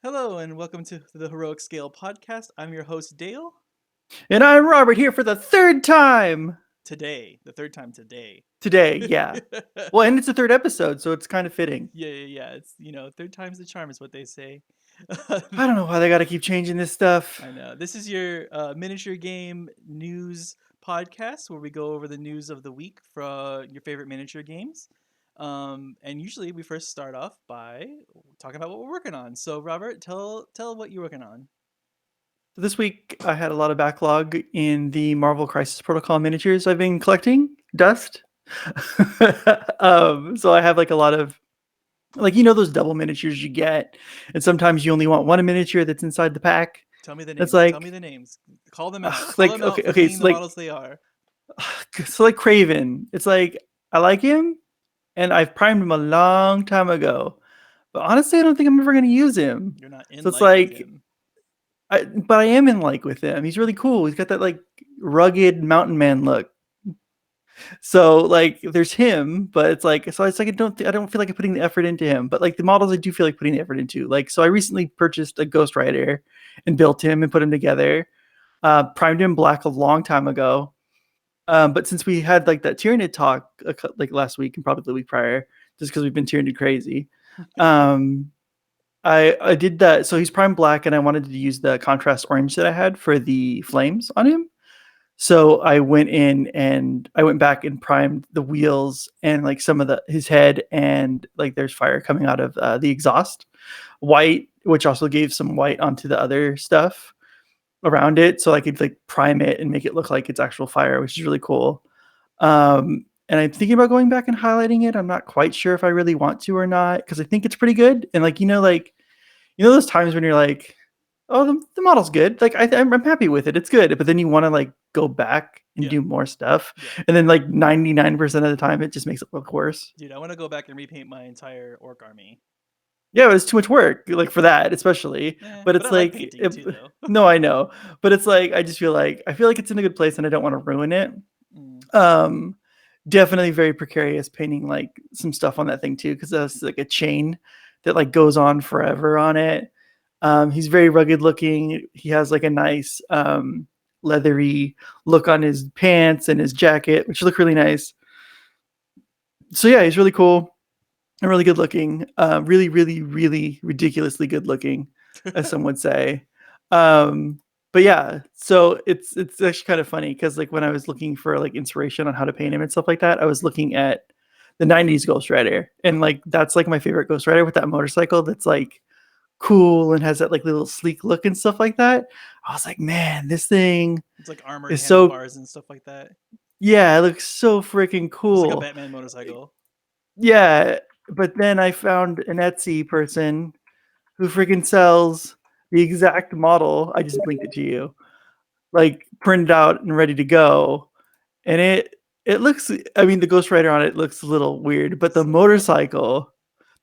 Hello and welcome to the Heroic Scale podcast. I'm your host Dale. And I'm Robert here for the third time Today, the third time today. today. Yeah. Well, and it's the third episode, so it's kind of fitting. Yeah. It's third time's the charm is what they say. I don't know why they got to keep changing this stuff. I know. This is your miniature game news podcast where we go over the news of the week for your favorite miniature games. And usually we first start off by talking about what we're working on. So Robert, tell what you're working on. This week, I had a lot of backlog in the Marvel Crisis Protocol miniatures I've been collecting. Dust. So I have like a lot of those double miniatures you get, and sometimes you only want one miniature that's inside the pack. Tell me the That's names. like Tell me the names. Call them out. Call like them out for okay, being so the like models they are. Craven. It's like I like him, and I've primed him a long time ago. But honestly, I don't think I'm ever going to use him. You're not So in it's like with like, him. but I am in like with him. He's really cool. He's got that like rugged mountain man look. So like, there's him, but it's like, I don't feel like I'm putting the effort into him. But like the models, I do feel like putting the effort into. Like, so I recently purchased a Ghost Rider and built him and put him together. Primed him black a long time ago. But since we had like that Tyranid talk like last week and probably the week prior, just because we've been Tyranid crazy, um, I did that. So he's prime black, and I wanted to use the contrast orange that I had for the flames on him. So I went in and I went back and primed the wheels and like some of his head, and like there's fire coming out of the exhaust, white, which also gave some white onto the other stuff around it, so I could like prime it and make it look like it's actual fire, which is really cool. And I'm thinking about going back and highlighting it. I'm not quite sure if I really want to or not, because I think it's pretty good. And those times when you're like, oh, the model's good. Like I'm happy with it. It's good. But then you want to like go back and do more stuff. Yeah. And then like 99% of the time, it just makes it look worse. Dude, I want to go back and repaint my entire orc army. Yeah, it was too much work, like for that, especially. But But it's I like like, painting too, though. no, I know. But it's like, I feel like it's in a good place and I don't want to ruin it. Mm. Um, Definitely very precarious painting like some stuff on that thing too, because that's like a chain that like goes on forever on it. He's very rugged looking. He has like a nice leathery look on his pants and his jacket, which look really nice. So yeah, he's really cool and really good looking. Really, really, really ridiculously good looking, as some would say. But yeah, so it's actually kind of funny because like when I was looking for like inspiration on how to paint him and stuff like that, I was looking at the 90s Ghost Rider, and like that's like my favorite Ghost Rider with that motorcycle that's like cool and has that like little sleek look and stuff like that. I was like, man, this thing It's like armored is so, handlebars and stuff like that. yeah, it looks so freaking It's like a cool. Batman motorcycle. Yeah, but then I found an Etsy person who freaking sells the exact model. I just linked it to you, like printed out and ready to go. And it looks, I mean, the Ghost Rider on it looks a little weird, but the motorcycle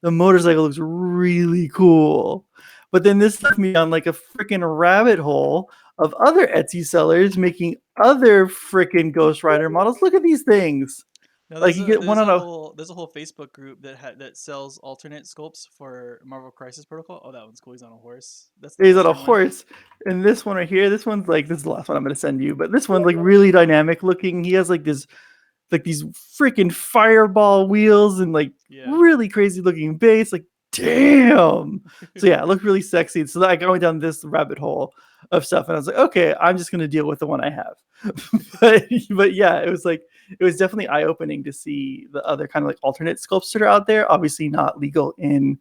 looks really cool. But then this left me on like a freaking rabbit hole of other Etsy sellers making other freaking Ghost Rider models. Look at these things. No, Like you get one on a there's a whole Facebook group that sells alternate sculpts for Marvel Crisis Protocol. Oh, that one's cool. He's on a horse. That's the he's on a Western one. horse. And this one right here, this one's like, this is the last one I'm gonna send you, but this one's like really dynamic looking. He has like this, like these freaking fireball wheels and like really crazy looking base. Like, damn. So yeah, it looked really sexy. So I went down this rabbit hole of stuff, and I was like, okay, I'm just gonna deal with the one I have. but yeah, it was definitely eye opening to see the other kind of like alternate sculpts that are out there. Obviously, not legal in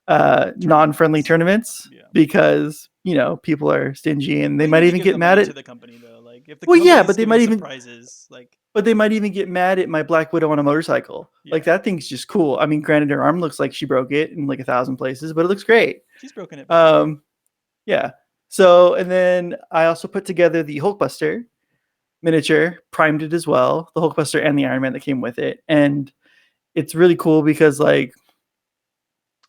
non-friendly tournaments because people are stingy and they might even get mad at to the company though. Like if the well, yeah, but they might even prizes like. But they might even get mad at my Black Widow on a motorcycle. Yeah. Like that thing's just cool. I mean, granted, her arm looks like she broke it in like 1,000 places, but it looks great. She's broken it. Before. Yeah. So, and then I also put together the Hulkbuster miniature, primed it as well, the Hulkbuster and the Iron Man that came with it, and it's really cool because like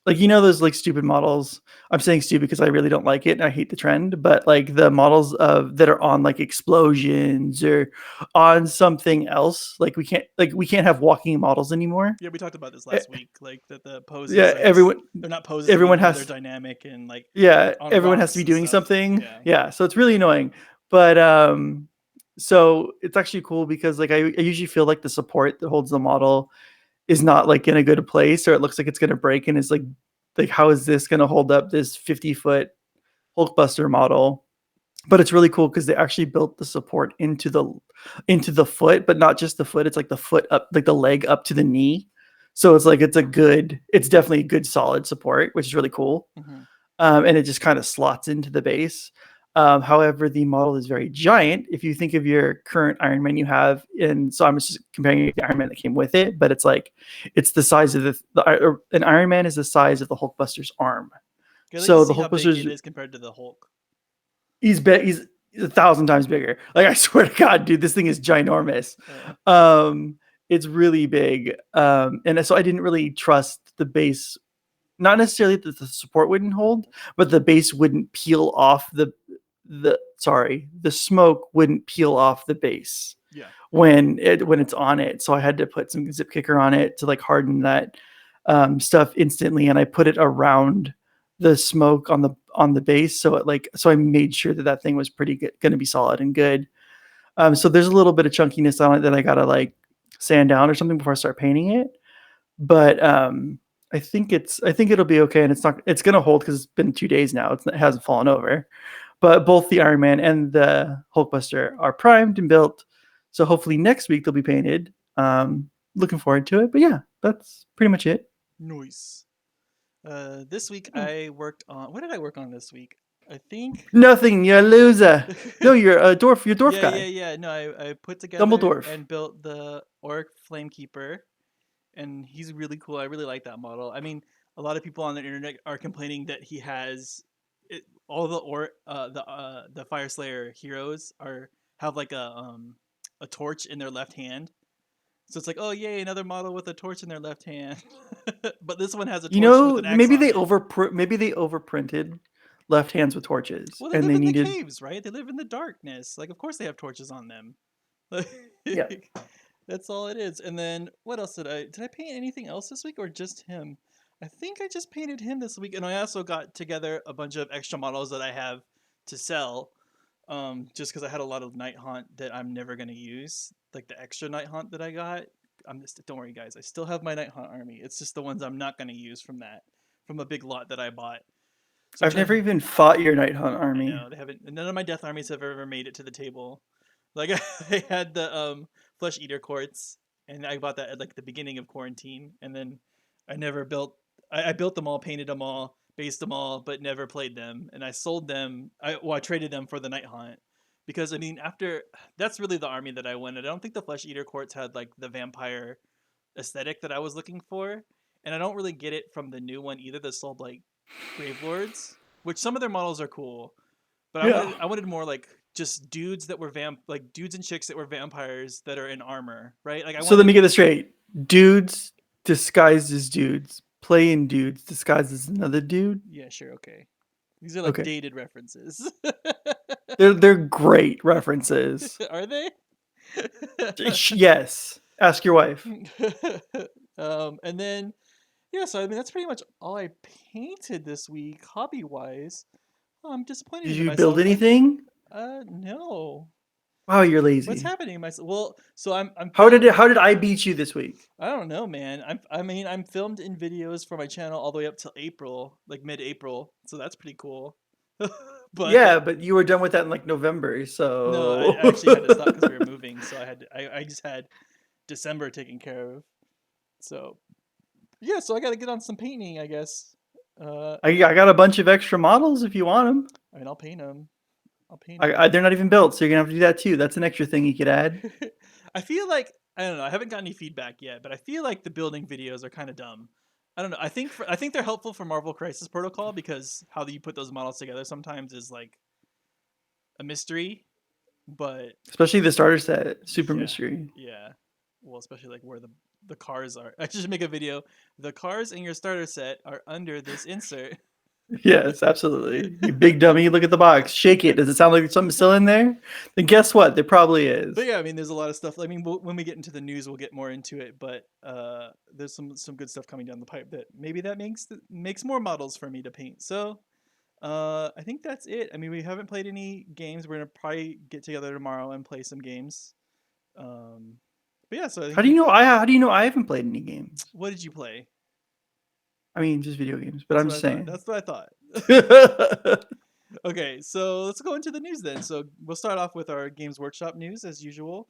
like those like stupid models. I'm saying stupid because I really don't like it and I hate the trend. But like the models of that are on like explosions or on something else, like we can't have walking models anymore. Yeah, we talked about this Eh, last week. Like that the poses, Yeah, I guess they're not poses everyone anymore. They're has dynamic and like yeah, on everyone has to rocks be and doing stuff. something. Yeah. Yeah, so it's really annoying. But so it's actually cool because like I usually feel like the support that holds the model is not like in a good place, or it looks like it's gonna break, and it's like how is this gonna hold up this 50-foot Hulkbuster model? But it's really cool because they actually built the support into the foot, but not just the foot. It's like the foot up, like the leg up to the knee. So it's like it's definitely a good solid support, which is really cool. Hmm. And it just kind of slots into the base. However, the model is very giant. If you think of your current Iron Man you have, and so I'm just comparing it to the Iron Man that came with it, but it's the size of an Iron Man is the size of the Hulkbuster's arm. Okay, I'd like to So the see how big it Hulkbuster's is compared to the Hulk. he's 1,000 times bigger. Like I swear to God, dude, this thing is ginormous. Oh. Um, it's really big. And so I didn't really trust the base. Not necessarily that the support wouldn't hold, but the base wouldn't peel off the smoke wouldn't peel off the base Yeah. when it's on it. So I had to put some zip kicker on it to like harden that stuff instantly, and I put it around the smoke on the base, so I made sure that thing was pretty good, going to be solid and good. So there's a little bit of chunkiness on it that I gotta like sand down or something before I start painting it, but I think it'll be okay, and it's gonna hold because it's been 2 days now. It hasn't fallen over. But both the Iron Man and the Hulkbuster are primed and built, so hopefully next week they'll be painted. Looking forward to it. But yeah, that's pretty much it. Nice. This week I worked on. What did I work on this week? I think. Nothing, you're a loser. No, you're a dwarf. You're a dwarf Yeah, yeah, guy. yeah. No, I put together Dumbledore. and built the Orc Flame Keeper, and he's really cool. I really like that model. I mean, a lot of people on the internet are complaining that he has all the Fire Slayer heroes are have like a torch in their left hand. So it's like, oh yay, another model with a torch in their left hand. But this one has a torch with an axe on it. Maybe they overprinted left hands with torches, Well, they and live they in the needed. caves, right? They live in the darkness. Like, of course they have torches on them. Yeah. Like, that's all it is. And then what else did I paint anything else this week or just him? I think I just painted him this week, and I also got together a bunch of extra models that I have to sell. Just because I had a lot of Night Haunt that I'm never gonna use, like the extra Night Haunt that I got. Don't worry, guys. I still have my Night Haunt army. It's just the ones I'm not gonna use from a big lot that I bought. So I'm I've never trying. even fought your Night Hunt I army. know they haven't. None of my death armies have ever made it to the table. Like I had the Flesh Eater Quartz, and I bought that at like the beginning of quarantine, and then I never built. I built them all, painted them all, based them all, but never played them. And I sold them. I traded them for the Night Hunt because I mean after that's really the army that I wanted. I don't think the Flesh Eater Quartz had like the vampire aesthetic that I was looking for, and I don't really get it from the new one either. That sold like Grave Lords, which some of their models are cool, but Yeah. I wanted more like just dudes that were like dudes and chicks that were vampires that are in armor, right? Like I So let wanted. me get this straight. Dudes disguised as dudes, playing dudes disguised as another dude. Yeah, sure, okay. These are like Okay. dated references. They're great references. Are they? Yes. Ask your wife. And then yeah, so I mean that's pretty much all I painted this week, hobby wise. Oh, I'm disappointed Did in you build myself. anything? No. Wow, you're What's lazy. happening? My well, so I'm How did film. it how did I beat you this week? I don't know, man. I mean I'm filmed in videos for my channel all the way up till April, like mid-April. So that's pretty cool. But Yeah, but you were done with that in like November, no, I so actually had to stop because we were moving. So I just had December taken care of. So yeah, so I got to get on some painting, I guess. I got a bunch of extra models if you want them. I mean I'll paint them. I'll paint them. They're not even built, so you're gonna have to do that too. That's an extra thing you could add. I feel like I don't know. I haven't gotten any feedback yet, but I feel like the building videos are kind of dumb. I don't know. I think they're helpful for Marvel Crisis Protocol because how you put those models together sometimes is like a mystery. But Especially the starter set, super yeah, mystery. yeah. Well, especially like where the cars are. I should make a video. The cars in your starter set are under this insert. Yes, absolutely. You big dummy, look at the box. Shake it. Does it sound like something's still in there? Then guess what? There probably But is. yeah, I mean, there's a lot of stuff. I mean, when we get into the news, we'll get more into it. But there's some good stuff coming down the pipe that maybe that makes more models for me to paint. So I think that's it. I mean, we haven't played any games. We're gonna probably get together tomorrow and play some games. Um, but yeah, so I think How do you know I haven't played any games? what did you play? I mean, just video games, but That's I'm what I just thought. saying. That's what I thought. Okay, so let's go into the news then. So we'll start off with our Games Workshop news as usual.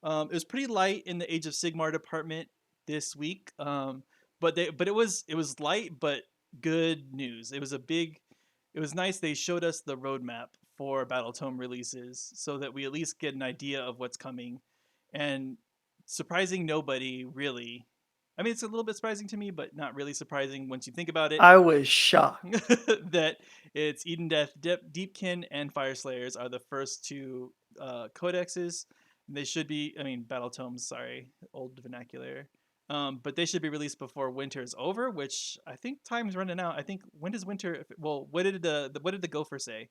It was pretty light in the Age of Sigmar department this week, but it was light but good news. It was nice. They showed us the roadmap for Battletome releases so that we at least get an idea of what's coming, and surprising nobody really. I mean, it's a little bit surprising to me, but not really surprising once you think about it. I was shocked. That it's Eden Death, Deepkin, and Fire Slayers are the first two codexes. They should be, I mean, battle tomes. Sorry, old vernacular. But they should be released before winter is over, which I think time's running out. I think when does winter? Well, what did the gopher say?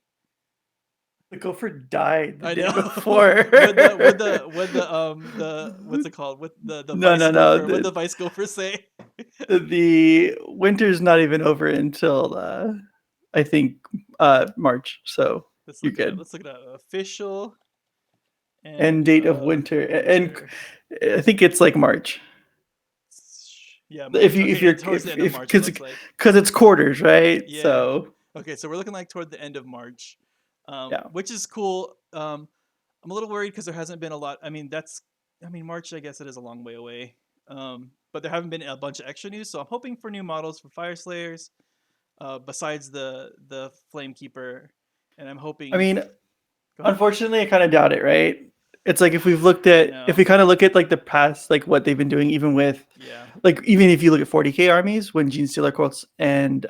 The gopher died the I day know. before. The what's it called? With the No, vice no, no. gopher? What the vice gopher say? The winter's not even over until I think March. So Let's you're look it up. good. Let's look it up. Official End end date of of winter, and winter. I think it's like March. Yeah, If March. you if Okay, you're towards the end of if March, it because looks like. it's quarters, right? Yeah. So Okay, so we're looking like toward the end of March, yeah. which is cool. I'm a little worried because there hasn't been a lot. I mean, March. I guess it is a long way away. But there haven't been a bunch of extra news, so I'm hoping for new models for Fire Slayers. Besides the Flame Keeper, and I'm I hoping. mean, Go ahead. unfortunately, I kind of doubt it, right? It's like I if know. we kind of look at like the past, like what they've been doing, even with Yeah. like even if you look at 40k armies, when Gene Stealer Quotes and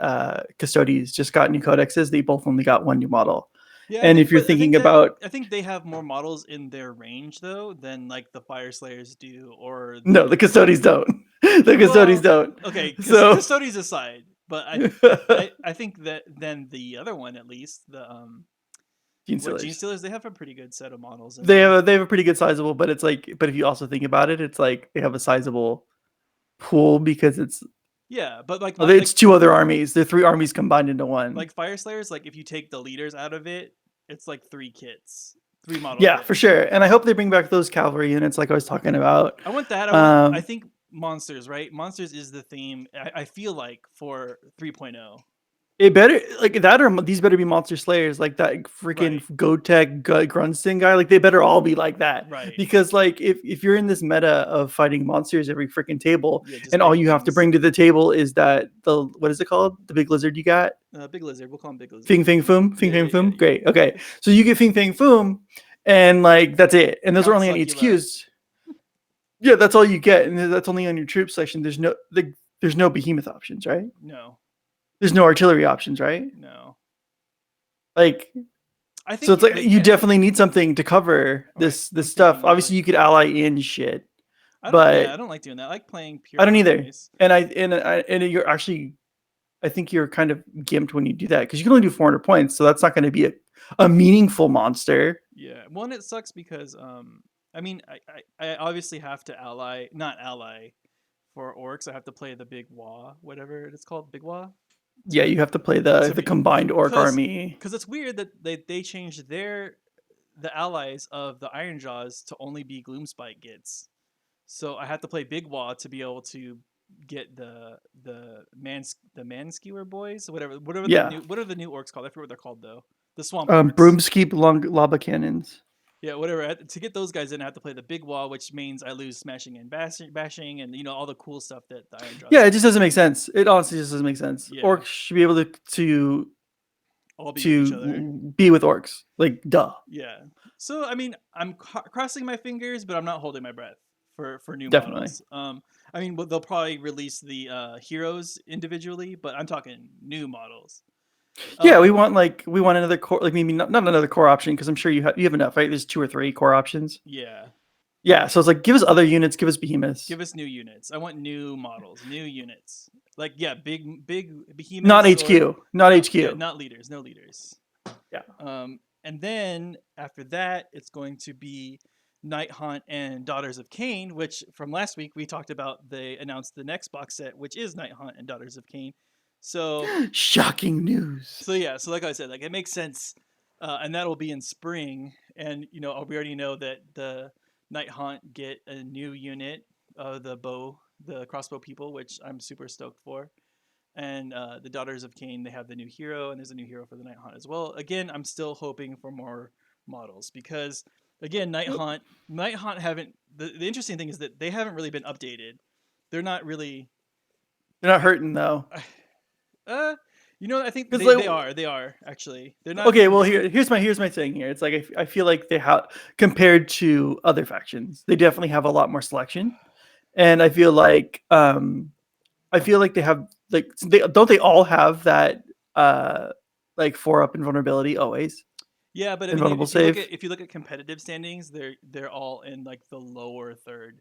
Custodies just got new codexes, they both only got one new model. Yeah, And if you're thinking about I think they have more models in their range though than like the Fire Slayers do or no, the the Custodies don't. The Custodies well, don't. okay, So Custodies aside, but I think that then the other one at least the Gene what Gene Stealers. Stealers they have a pretty good set of models in there. They have a pretty good sizable, but it's like but if you also think about it, it's like they have a sizable pool because Yeah, but like it's two other armies. They're three armies combined into one. like Fire Slayers, like if you take the leaders out of it, it's like three kits, three model Yeah, for kits. sure. And I hope they bring back those cavalry units like I was talking about. I want that. I Um, think monsters, right? Monsters is the theme. I feel like for 3.0. it better like that or these better be monster slayers like that freaking Right. Gotek Grunston guy. Like they better all be like that Right. because like if you're in this meta of fighting monsters every freaking table Yeah, just and all big you have to things. bring to the table is that the what is it called the big lizard you got Big lizard. We'll call him Big Lizard. Fing Fang Foom Fing Yeah, Fang yeah, yeah, Foom. yeah. Great. Okay, so you get Fing Fang Foom and like that's it. And those are Count only on Succula. HQs. Yeah, that's all you get, and that's only on your troop section. There's no behemoth options, right? No, There's no artillery options, right? no. Like, I so think it's like you yeah. definitely need something to cover Right. I'm this stuff. thinking Obviously, like you could ally in shit, I don't. Yeah, but I don't like doing that. I like playing I pure don't either. armies. And you're actually, I think you're kind of gimped when you do that because you can only do 400 points, so that's not going to be a meaningful monster. Yeah. One, it sucks because I mean, I obviously have to not ally for orcs. I have to play the big Wa, whatever it's called, big Wa. Yeah, you have to play To the be combined orc because army. it's weird that they changed the allies of the Iron Jaws to only be Gloomspite gets. So I have to play Big Wa to be able to get the man skewer boys, whatever the Yeah, new what are the new orcs called? I forget what they're called though. The swamp orcs. broomskeep long lava cannons. Yeah, whatever. To get those guys in, I have to play the big wall, which means I lose smashing and bashing, and all the cool stuff that the Iron Jaws Yeah, it have. just doesn't make sense. It honestly just doesn't make sense. Yeah, Orcs should be able all be with each other. to be with orcs. Like, duh. Yeah. So I mean, I'm crossing my fingers, but I'm not holding my breath for new Definitely. models. I mean, they'll probably release the heroes individually, but I'm talking new models. Yeah, we want another core, like maybe not another core option because I'm sure you have enough, right? There's two or three core options. Yeah. Yeah, so it's like give us other units, give us behemoths. Give us new units. I want new models, new units. Like yeah, big Not behemoths or HQ. Not no, yeah, HQ. not leaders, no leaders. Yeah. And then after that, it's going to be Night Haunt and Daughters of Cain, which from last week we talked about. They announced the next box set, which is Night Haunt and Daughters of Cain. So Shocking news. yeah, so like I said, like it makes sense, and that'll be in spring. And we already know that the Night Haunt get a new unit, the crossbow people, which I'm super stoked for. And the Daughters of Cain, they have the new hero, and there's a new hero for the Night Haunt as well. Again, I'm still hoping for more models because, again, Night Haunt haven't. The interesting thing is that they haven't really been updated. They're not really. They're not hurting though. I think Because they like, are. They are actually. They're not. okay, well here's my thing here. It's like I feel like they have, compared to other factions, they definitely have a lot more selection, and I feel like they have like they all have that like 4-up invulnerability always. Yeah, but I mean, Invulnerable save. if you look at competitive standings, they're all in like the lower third.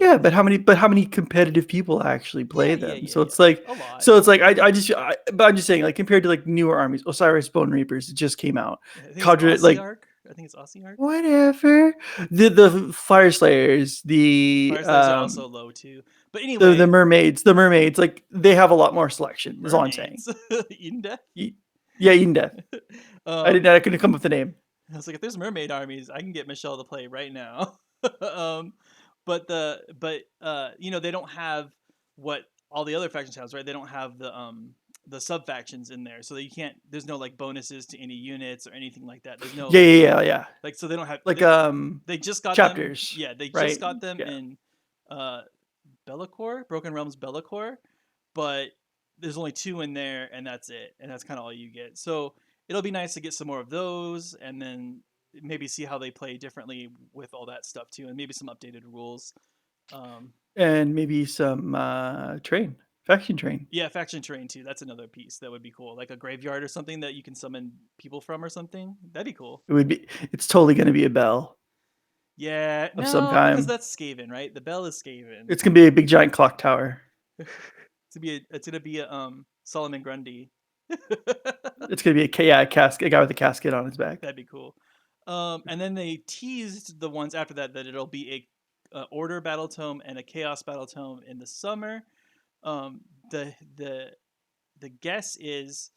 Yeah, but how many competitive people actually play them? So it's like, a lot. but I'm just saying, like compared to like newer armies, Osiris Bone Reapers, it just came out. I think Cadre, it's like Arc. I think it's Aussie Arc. whatever. The Fire Slayers, Fire Slayers are also low too. But the anyway, mermaids, like they have a lot more selection. Is all I'm saying. mermaids. Eden Death. Yeah, Eden Death. Um, I couldn't come up with the name. I was like, if there's mermaid armies, I can get Michelle to play right now. But they don't have what all the other factions have, right? They don't have the sub factions in there, so that you can't. There's no like bonuses to any units or anything like that. There's no Yeah. like so they don't have Like they just got chapters. them. Yeah, they right? just got them Yeah. in Be'lakor, Broken Realms Be'lakor, but there's only 2 in there, and that's it, and that's kind of all you get. So it'll be nice to get some more of those, and then maybe see how they play differently with all that stuff too, and maybe some updated rules. And maybe some faction train. Yeah, faction terrain too. That's another piece that would be cool, like a graveyard or something that you can summon people from or something. That'd be cool. It's totally going to be a bell Yeah, of some no, because kind. that's Skaven, right? The bell is Skaven. It's going to be a big giant clock tower. It's gonna be a Solomon Grundy. It's going to be a guy with a casket on his back. That'd be cool. And then they teased the ones after that it'll be a Order Battle Tome and a Chaos Battle Tome in the summer. The guess is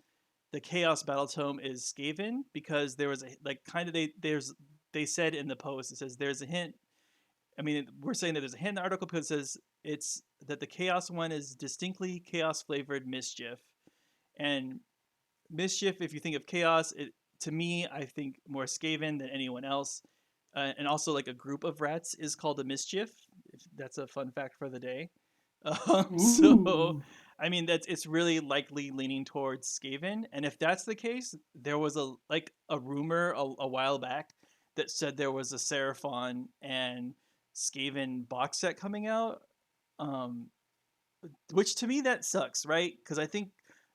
the Chaos Battle Tome is Skaven because there was a like kind of they said in the post, it says there's a hint. I mean, we're saying that there's a hint in the article because it says it's that the Chaos one is distinctly Chaos flavored Mischief, and Mischief, if you think of Chaos, to me, I think more Skaven than anyone else. And also, like a group of rats is called a Mischief. That's a fun fact for the day. So, I mean, it's really likely leaning towards Skaven. And if that's the case, there was a rumor a while back that said there was a Seraphon and Skaven box set coming out. Which to me that sucks, right? Because I think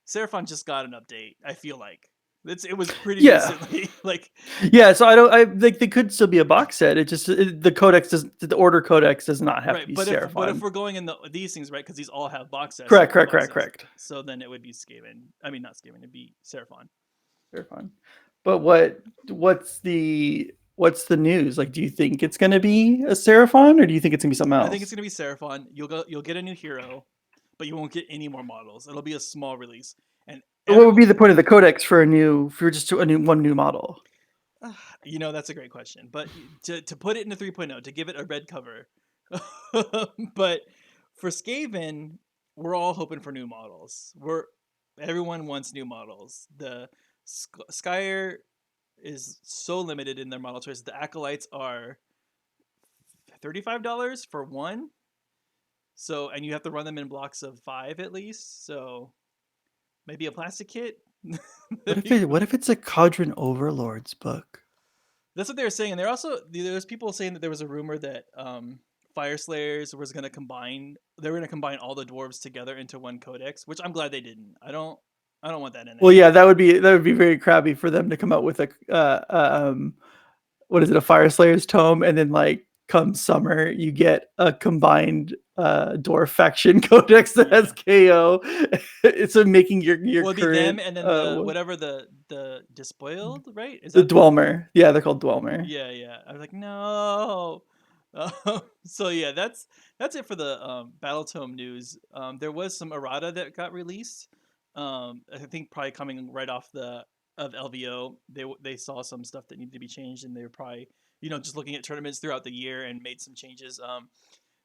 Seraphon just got an update. I feel like it was pretty recently. Like so I like they could still be a box set. It just the order codex does not have to be Seraphon. But if we're going in these things, right? Because these all have box sets. Correct. So then it would be Skaven. I mean, not Skaven. It'd be Seraphon. But what's the news? Like, do you think it's going to be a Seraphon, or do you think it's going to be something else? I think it's going to be Seraphon. You'll get a new hero, but you won't get any more models. It'll be a small release. And what would be the point of the codex for just one new model? That's a great question. But to put it in a 3.0, to give it a red cover. But for Skaven, we're all hoping for new models. Everyone wants new models. The Skyer is so limited in their model choice. The Acolytes are $35 for one. So, and you have to run them in blocks of 5 at least. So, maybe a plastic kit. What if it's a Cadron Overlords book? That's what they were saying. And there's people saying that there was a rumor that Fire Slayers was going to combine. They were going to combine all the dwarves together into one codex, which I'm glad they didn't. I don't want that in there. Well, yeah, that would be very crabby for them to come out with a what is it, a Fire Slayers tome, and then like come summer, you get a combined dwarf faction codex that has Yeah. KO. So making your Well, it'd be them current and then the whatever the despoiled, right? Is the that the Dwelmer. Yeah, they're called Dwelmer. Yeah, yeah. I was like, no. So yeah, that's it for the Battle Tome news. There was some errata that got released. I think probably coming right off the of LVO, they saw some stuff that needed to be changed, and they were probably just looking at tournaments throughout the year and made some changes.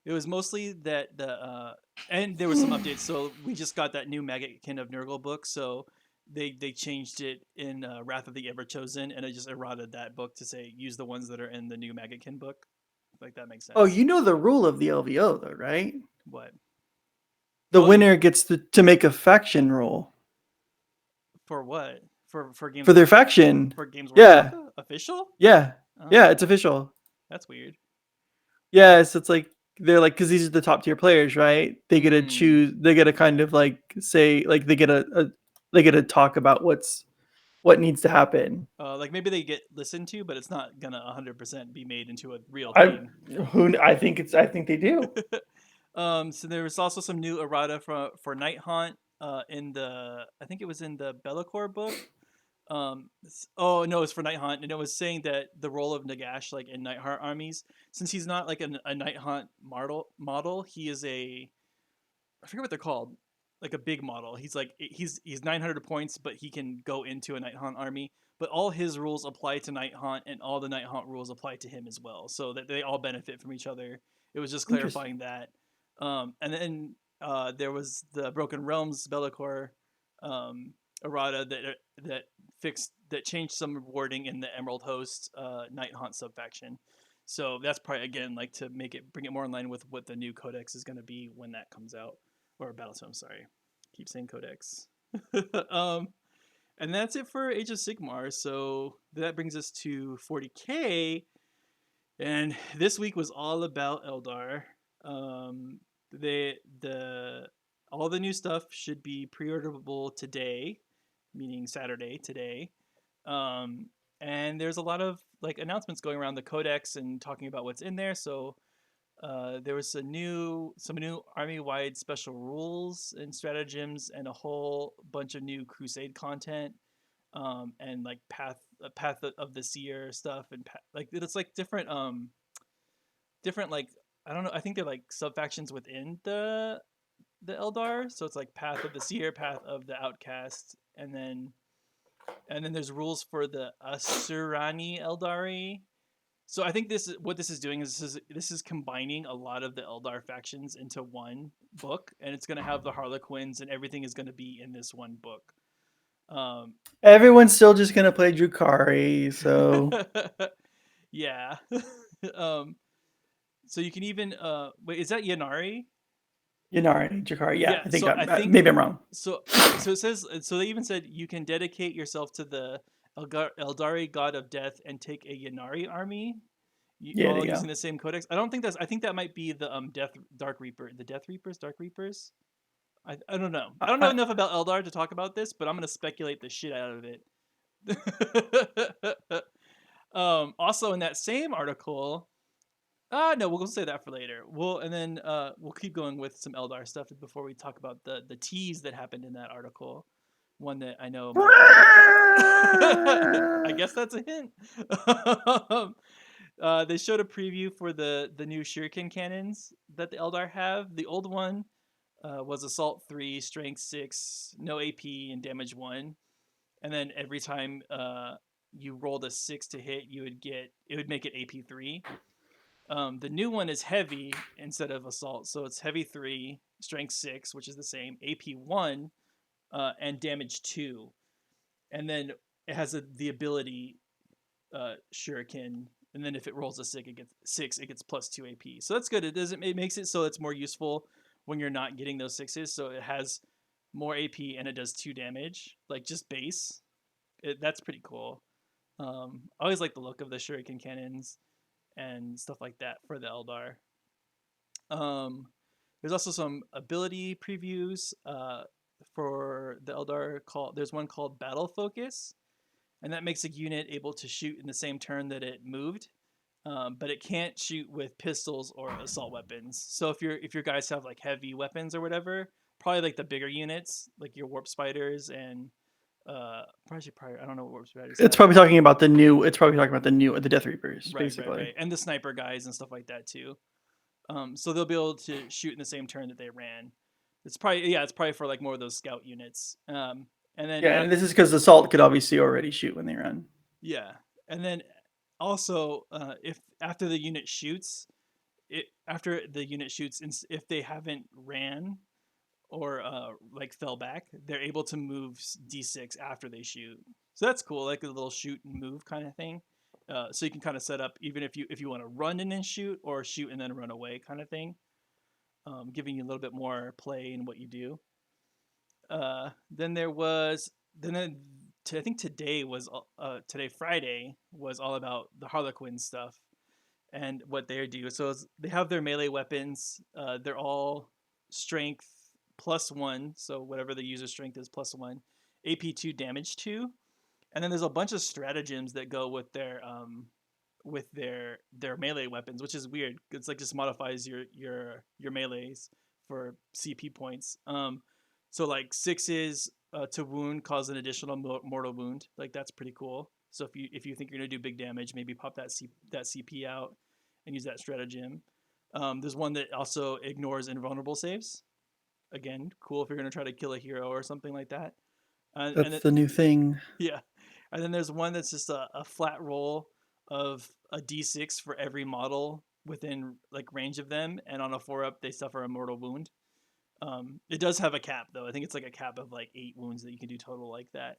It was mostly that the and there was some updates. So we just got that new Maggotkin of Nurgle book, so they changed it in Wrath of the Everchosen, and it just errated that book to say use the ones that are in the new Maggotkin book. Like that makes Oh, sense. you know the rule of the LVO though, right? What? The Oh, winner gets to make a faction roll for what? For Games for their Workshop? faction. For Games Yeah, Workshop? Official? yeah, yeah. It's Oh, official. that's weird. Yeah, so it's like they're like because these are the top tier players, right? They get to Mm, choose. They get to kind yeah. of like say like they get to talk about what needs to happen. Like maybe they get listened to, but it's not gonna 100% be made into a real I thing. I think they do. So there was also some new errata for Night Haunt in the I think it was in the Be'lakor book. Oh no, it's for Night Haunt, and it was saying that the role of Nagash, like in Night Haunt armies, since he's not like a Night Haunt model, he is a I forget what they're called, like a big model. He's like he's 900 points, but he can go into a Night Haunt army. But all his rules apply to Night Haunt, and all the Night Haunt rules apply to him as well, so that they all benefit from each other. It was just clarifying Interesting. that. And then there was the Broken Realms Be'lakor um, errata that changed some wording in the Emerald Host Night Haunt subfaction. So that's probably again like to bring it more in line with what the new codex is going to be when that comes out, or Battlestone. Sorry, keep saying codex. um, and that's it for Age of Sigmar. So that brings us to 40k, and this week was all about Eldar. Um, the all the new stuff should be pre-orderable today, meaning Saturday today. Um, and there's a lot of like announcements going around the codex and talking about what's in there. So there was some new army-wide special rules and stratagems, and a whole bunch of new Crusade content, and like path of the seer stuff, and like it's like different like I don't know. I think they're like sub factions within the Eldar. So it's like path of the seer, path of the outcast, and then there's rules for the Asurani Eldari. So I think this is doing is this is combining a lot of the Eldar factions into one book, and it's going to have the Harlequins and everything is going to be in this one book. Um, Everyone's still just gonna play Drukari, so yeah. um, so you can even wait. Is that Yanari? Yanari, Drukari. Yeah, Yeah. I think So I think maybe I'm wrong. so it says so they even said you can dedicate yourself to the Eldari god of death and take a Yanari army Yeah, there all you using go. the same codex. I don't think that's. I think that might be the Death Reaper, the Death Reapers, Dark Reapers. I don't know. I don't know I, enough about Eldar to talk about this, but I'm gonna speculate the shit out of it. Also in that same article, no, we'll say that for later. We'll keep going with some Eldar stuff before we talk about the tease that happened in that article. One that I know might. I guess that's a hint. They showed a preview for the new Shuriken cannons that the Eldar have. The old one was Assault 3, Strength 6, no AP, and Damage 1. And then every time you rolled a 6 to hit, it would make it AP 3. The new one is Heavy instead of Assault, so it's Heavy 3, Strength 6, which is the same, AP 1, and Damage 2. And then it has the ability Shuriken, and then if it rolls a six, it gets plus 2 AP. So that's good. It makes it so it's more useful when you're not getting those sixes. So it has more AP and it does 2 damage, like just base. That's pretty cool. I always like the look of the Shuriken cannons and stuff like that for the Eldar. Um, there's also some ability previews for the Eldar. There's one called Battle Focus, and that makes a unit able to shoot in the same turn that it moved. but it can't shoot with pistols or assault weapons. So if your guys have like heavy weapons or whatever, probably like the bigger units, like your warp spiders and probably I don't know what warp spiders It's have. probably talking about the new. It's probably talking about the Death Reapers, Right, right, basically. right, and the sniper guys and stuff like that too. So they'll be able to shoot in the same turn that they ran. It's probably for like more of those scout units. And then Yeah, and this is because Assault could obviously already shoot when they run. yeah, and then also if after the unit shoots, if they haven't ran or like fell back, they're able to move d6 after they shoot. So that's cool, like a little shoot and move kind of thing. So you can kind of set up even if you want to run and then shoot or shoot and then run away kind of thing, giving you a little bit more play in what you do. Then there was then I think today Friday was all about the Harlequin stuff and what they do. So they have their melee weapons. They're all strength +1, so whatever the user strength is +1, AP2, damage 2, and then there's a bunch of stratagems that go with their melee weapons, which is weird. It's like just modifies your melees for CP points. So like sixes to wound cause an additional mortal wound. Like that's pretty cool. So if you think you're gonna do big damage, maybe pop that CP out and use that stratagem. There's one that also ignores invulnerable saves. Again, cool if you're gonna try to kill a hero or something like that. And That's the new thing. yeah, and then there's one that's just a flat roll of a d6 for every model within like range of them, and on a 4-up they suffer a mortal wound. It does have a cap though. I think it's like a cap of like 8 wounds that you can do total like that.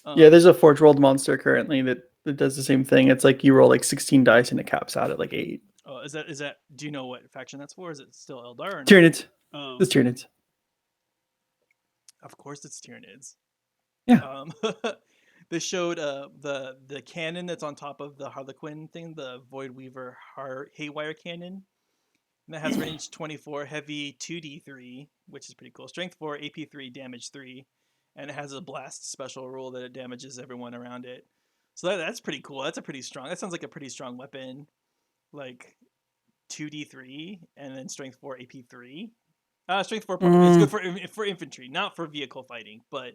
Yeah, Um, there's a Forge World monster currently that does the same thing. It's like you roll like 16 dice and it caps out at like 8. oh, is that? Do you know what faction that's for? Is it still Eldar or no? Tyranids. Oh, It's Tyranids. of course it's Tyranids. Yeah. Um, they showed the cannon that's on top of the Harlequin thing, the Void Weaver Haywire cannon. And that has range 24, heavy 2d3, which is pretty cool. Strength 4, AP 3, damage 3. And it has a blast special rule that it damages everyone around it. So that's pretty cool. That sounds like a pretty strong weapon. Like 2d3 and then strength 4, AP 3. Strength 4, it's good for infantry, not for vehicle fighting, but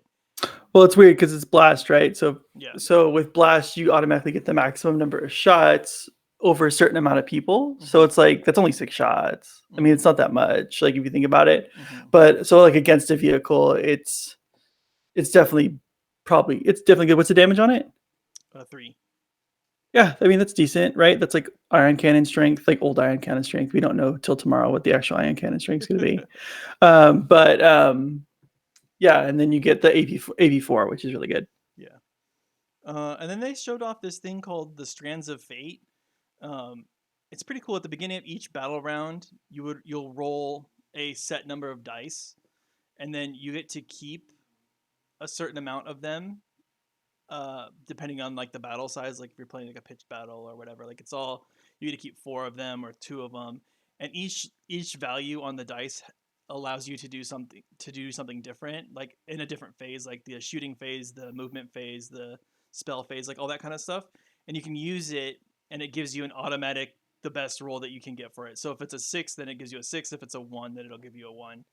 Well, it's weird because it's blast, right? So yeah. so with blast, you automatically get the maximum number of shots over a certain amount of people. So it's like that's only 6 shots. I mean, it's not that much, like if you think about it. But so like against a vehicle, it's definitely it's definitely good. What's the damage on it? 3. Yeah, I mean that's decent, right? That's like iron cannon strength, like old iron cannon strength. We don't know till tomorrow what the actual iron cannon strength is going to be. But yeah, and then you get the AP4, which is really good. Yeah. And then they showed off this thing called the Strands of Fate. It's pretty cool. At the beginning of each battle round, you'll roll a set number of dice, and then you get to keep a certain amount of them, depending on like the battle size. Like if you're playing like a pitched battle or whatever, like it's all you get to keep 4 of them or 2 of them, and each value on the dice allows you to do something different, like in a different phase, like the shooting phase, the movement phase, the spell phase, like all that kind of stuff. And you can use it, and it gives you an automatic the best roll that you can get for it. So if it's a 6, then it gives you a 6. If it's a 1, then it'll give you a 1.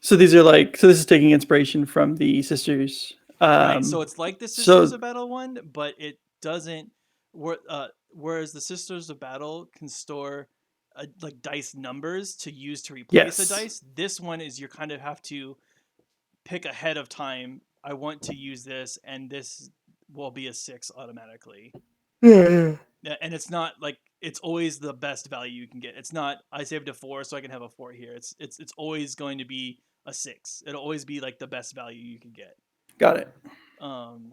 So these are like this is taking inspiration from the sisters. Right. So it's like the Sisters So of Battle one, but it doesn't. Whereas the Sisters of Battle can store like dice numbers to use to replace a yes, dice. This one is you kind of have to pick ahead of time. I want to use this, and this will be a 6 automatically. yeah. And it's not like it's always the best value you can get. It's not I saved a 4 so I can have a 4 here. It's always going to be a 6. It'll always be like the best value you can get. Got it. Um,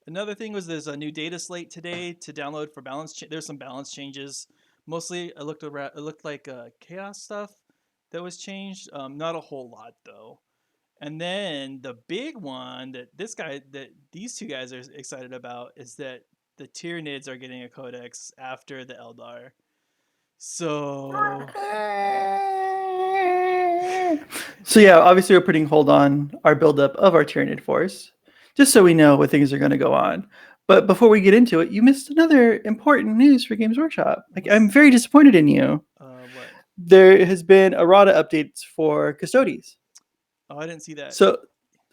Another thing was there's a new data slate today to download for balance. There's some balance changes. Mostly, it looked like chaos stuff that was changed. Not a whole lot though. And then the big one that these two guys are excited about is that the Tyranids are getting a codex after the Eldar. So So yeah, obviously we're putting hold on our buildup of our Tyranid force, just so we know what things are going to go on. But before we get into it, you missed another important news for Games Workshop. Like, I'm What's very disappointed in you. what? There has been errata updates for Custodies. Oh, I didn't see that. So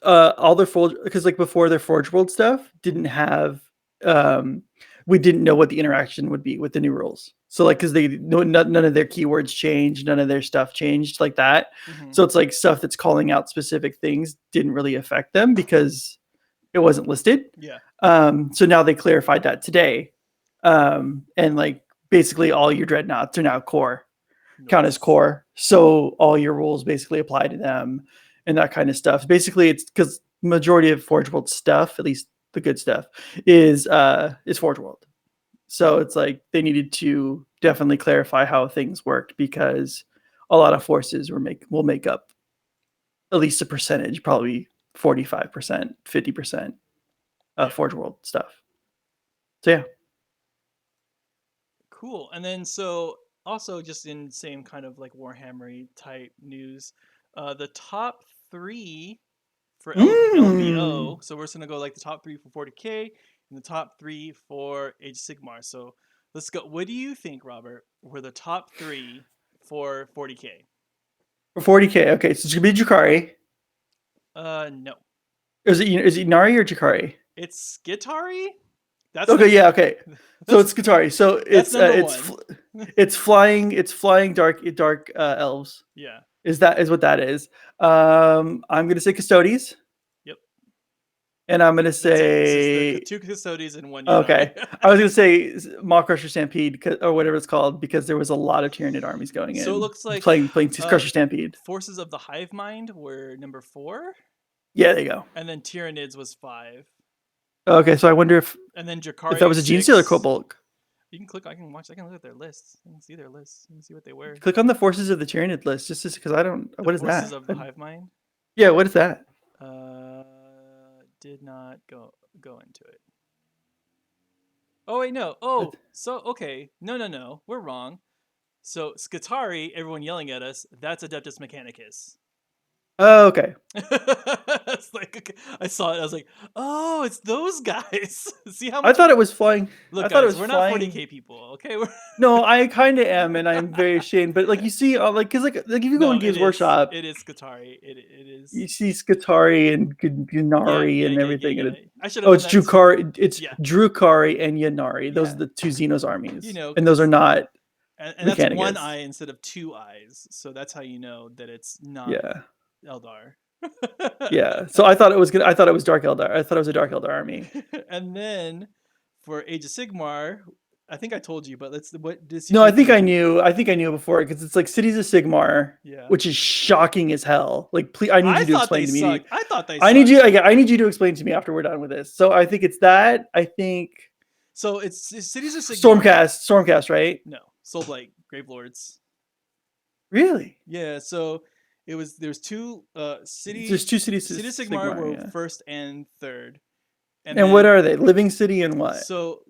all their Forge, because like before their Forge World stuff didn't Mhm. have, we didn't know what the interaction would be with the new rules. So like because they none of their keywords changed, none of their stuff changed like that. Mhm. So it's like stuff that's calling out specific things didn't really affect them because it wasn't listed. Yeah. So now they clarified that today, and like basically all your dreadnoughts are now core, count as Nice. core. So all your rules basically apply to them and that kind of stuff. Basically, it's because majority of Forge World stuff, at least the good stuff, is Forge World. So it's like they needed to definitely clarify how things worked because a lot of forces will make up at least a percentage, probably 45%, 50% of Yeah. Forge World stuff. So yeah. Cool. And then so also just in same kind of like Warhammery type news, the top three for Mm. LVO. So we're just gonna go like the top three for 40K and the top three for Age of Sigmar. So let's go. What do you think, Robert, were the top three for 40K? For 40K, okay, so it's gonna be Jakari. No. Is it Nari or Jakari? It's Skitari? That's Okay, num yeah, okay. So that's it's Qatari. So that's number one. it's flying dark elves. Yeah. Is what that is. I'm gonna say Custodies, Yep. and I'm gonna That's it. It's just the say two Custodies and one Yannari. okay. I was gonna say Maw Crusher Stampede or whatever it's called because there was a lot of Tyranid armies going So it in looks like playing Crusher Stampede. Forces of the Hive Mind were number four, Yeah, there you go. and then Tyranids was five, Okay, so I wonder and then if that Drakari was a Gene Stealer six. Cobalt. You can click. I can watch. I can look at their lists. I can see their lists. I can see what they were. Click on the forces of the Tyranid list just because I don't. The What is Forces that? of the Hive Mind. Yeah, what is that? Uh, did not go into it. Oh wait, no. Oh, so okay. No. We're wrong. So Skatari, everyone yelling at us. That's Adeptus Mechanicus. Oh, okay. It's like okay. I saw it. I was like, oh, it's those guys. See how I much? thought it was flying. Look, I thought it guys, was we're not flying. 40K people. Okay, we're No, I kind of am, and I'm very ashamed. But like you see, like because like if you go no. in Games Workshop, It is Skatari. It is. you see Skatari and Yeah, Gunari yeah, and yeah, yeah, everything, and yeah. I should have oh, known it's that. Drukari. It's Yeah, Drukari and Yanari. Those yeah. are the two Xenos You armies, know, and those are because not and that's one Mechanicus. eye instead of two eyes. So that's how you know that it's not Yeah, Eldar. yeah. So I thought it was gonna. I thought it was Dark Eldar. I thought it was a Dark Eldar army. And then for Age of Sigmar, I think I told you, but let's what just see if No, you can answer. I think I knew before because it's like Cities of Sigmar, Yeah. which is shocking as hell. Like, please, I need I you to thought they explain to me. sucked. I thought they I need sucked. you. I need you to explain to me after we're done with this. So I think it's that. I think So it's Cities of Sigmar. Stormcast, right? No, Soulblight, Grave Lords. Really? Yeah, so there's two There's two Cities of City of Sigmar Sigmar, were yeah. first and third. And And what then are they? Living City and what? so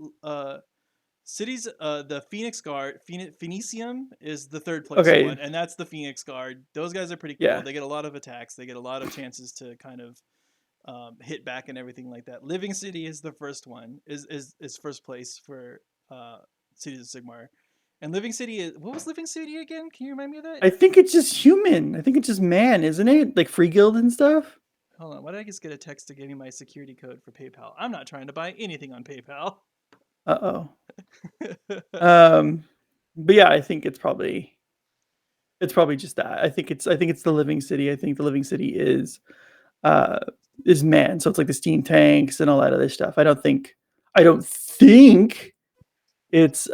cities the Phoenix Guard, Phoenicium is the third place Okay, one, and that's the Phoenix Guard. Those guys are pretty cool. yeah. They get a lot of attacks. They get a lot of chances to kind of hit back and everything like that. Living City is the first one. Is first place for Cities of Sigmar. And Living City is what was Living City again? Can you remind me of that? I think it's just human. I think it's just man, isn't it? Like Free Guild and stuff. Hold on. Why did I just get a text to give me my security code for PayPal? I'm not trying to buy anything on PayPal. Uh oh. But yeah, I think it's probably just that. I think it's the Living City. I think the Living City uh is man. So it's like the steam tanks and all that other stuff. I don't think it's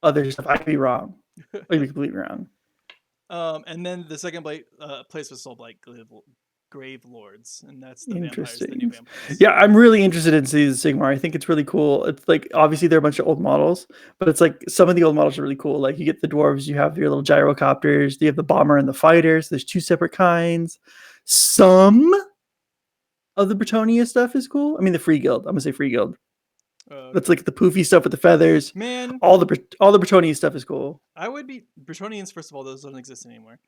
other stuff. I could be wrong. I could be completely wrong. And then the second place was Soulblight Grave Lords, and that's the vampires, the new Interesting. vampires. Yeah, I'm really interested in Cities of Sigmar. I think it's really cool. It's like obviously they're a bunch of old models, but it's like some of the old models are really cool. Like you get the dwarves, you have your little gyrocopters, you have the bomber and the fighters. There's two separate kinds. Some of the Bretonia stuff is cool. I mean the Free Guild. I'm gonna say Free Guild. That's Okay. like the poofy stuff with the feathers. Man, All the Bretonia stuff is cool. I would be Bretonians. First of all, those don't exist anymore.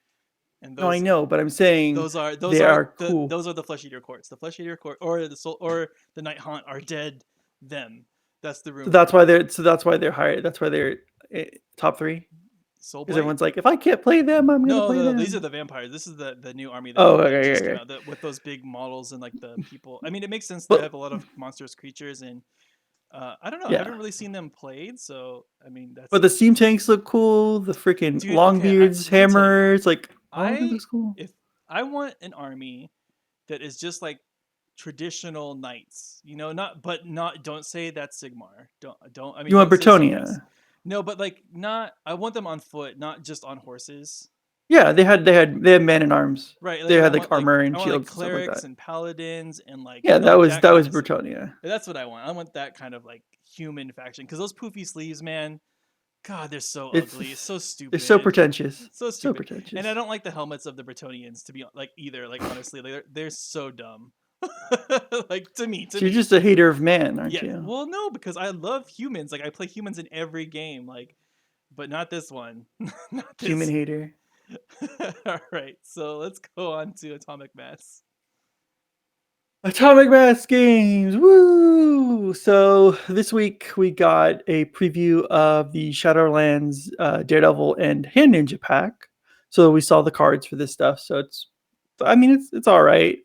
and No, I know, but I'm saying those they are are cool. those are the Flesh Eater courts. The Flesh Eater court or the soul or the Night Haunt are dead. Them. That's the So rumor. that's why they're higher. That's why they're top 3. Because Soulblight. everyone's like, if I can't play them, I'm gonna No, play these are them. the vampires. This is the new army Oh, that okay, just okay, came okay. out with those big models and like the people. I mean, it makes sense. They But have a lot of monstrous creatures and I don't know. I yeah, haven't really seen them played, so I mean but that's the steam tanks look cool. The freaking dude. Okay, longbeards, let me tell you. hammers, like all of it I looks cool. if I want an army that is just like traditional knights, not don't say that's Sigmar. Don't I mean You want don't say Xyz. Bretonia? No, but like not I want them on foot, not just on horses. Yeah, they had men in arms. Right, They like had like armor and I want like shields and stuff like clerics that. and paladins and like Yeah, that like was that that kind was of stuff. Bretonia. That's what I want. I want that kind of like human faction because those poofy sleeves, man. God, they're so ugly. It's so They're so stupid. pretentious. So So stupid. And I pretentious. don't like the helmets of the Bretonians to be like either. Like honestly, like, they're so dumb. Like to So you're me. just a hater of man, aren't Yeah. you? Well, no, because I love humans. Like I play humans in every game. Like, but not this one. Not Human this. hater. All right. So let's go on to Atomic Mass. Atomic Mass Games, woo! So this week we got a preview of the Shadowlands Daredevil and Hand Ninja pack. So we saw the cards for this stuff. So it's all right.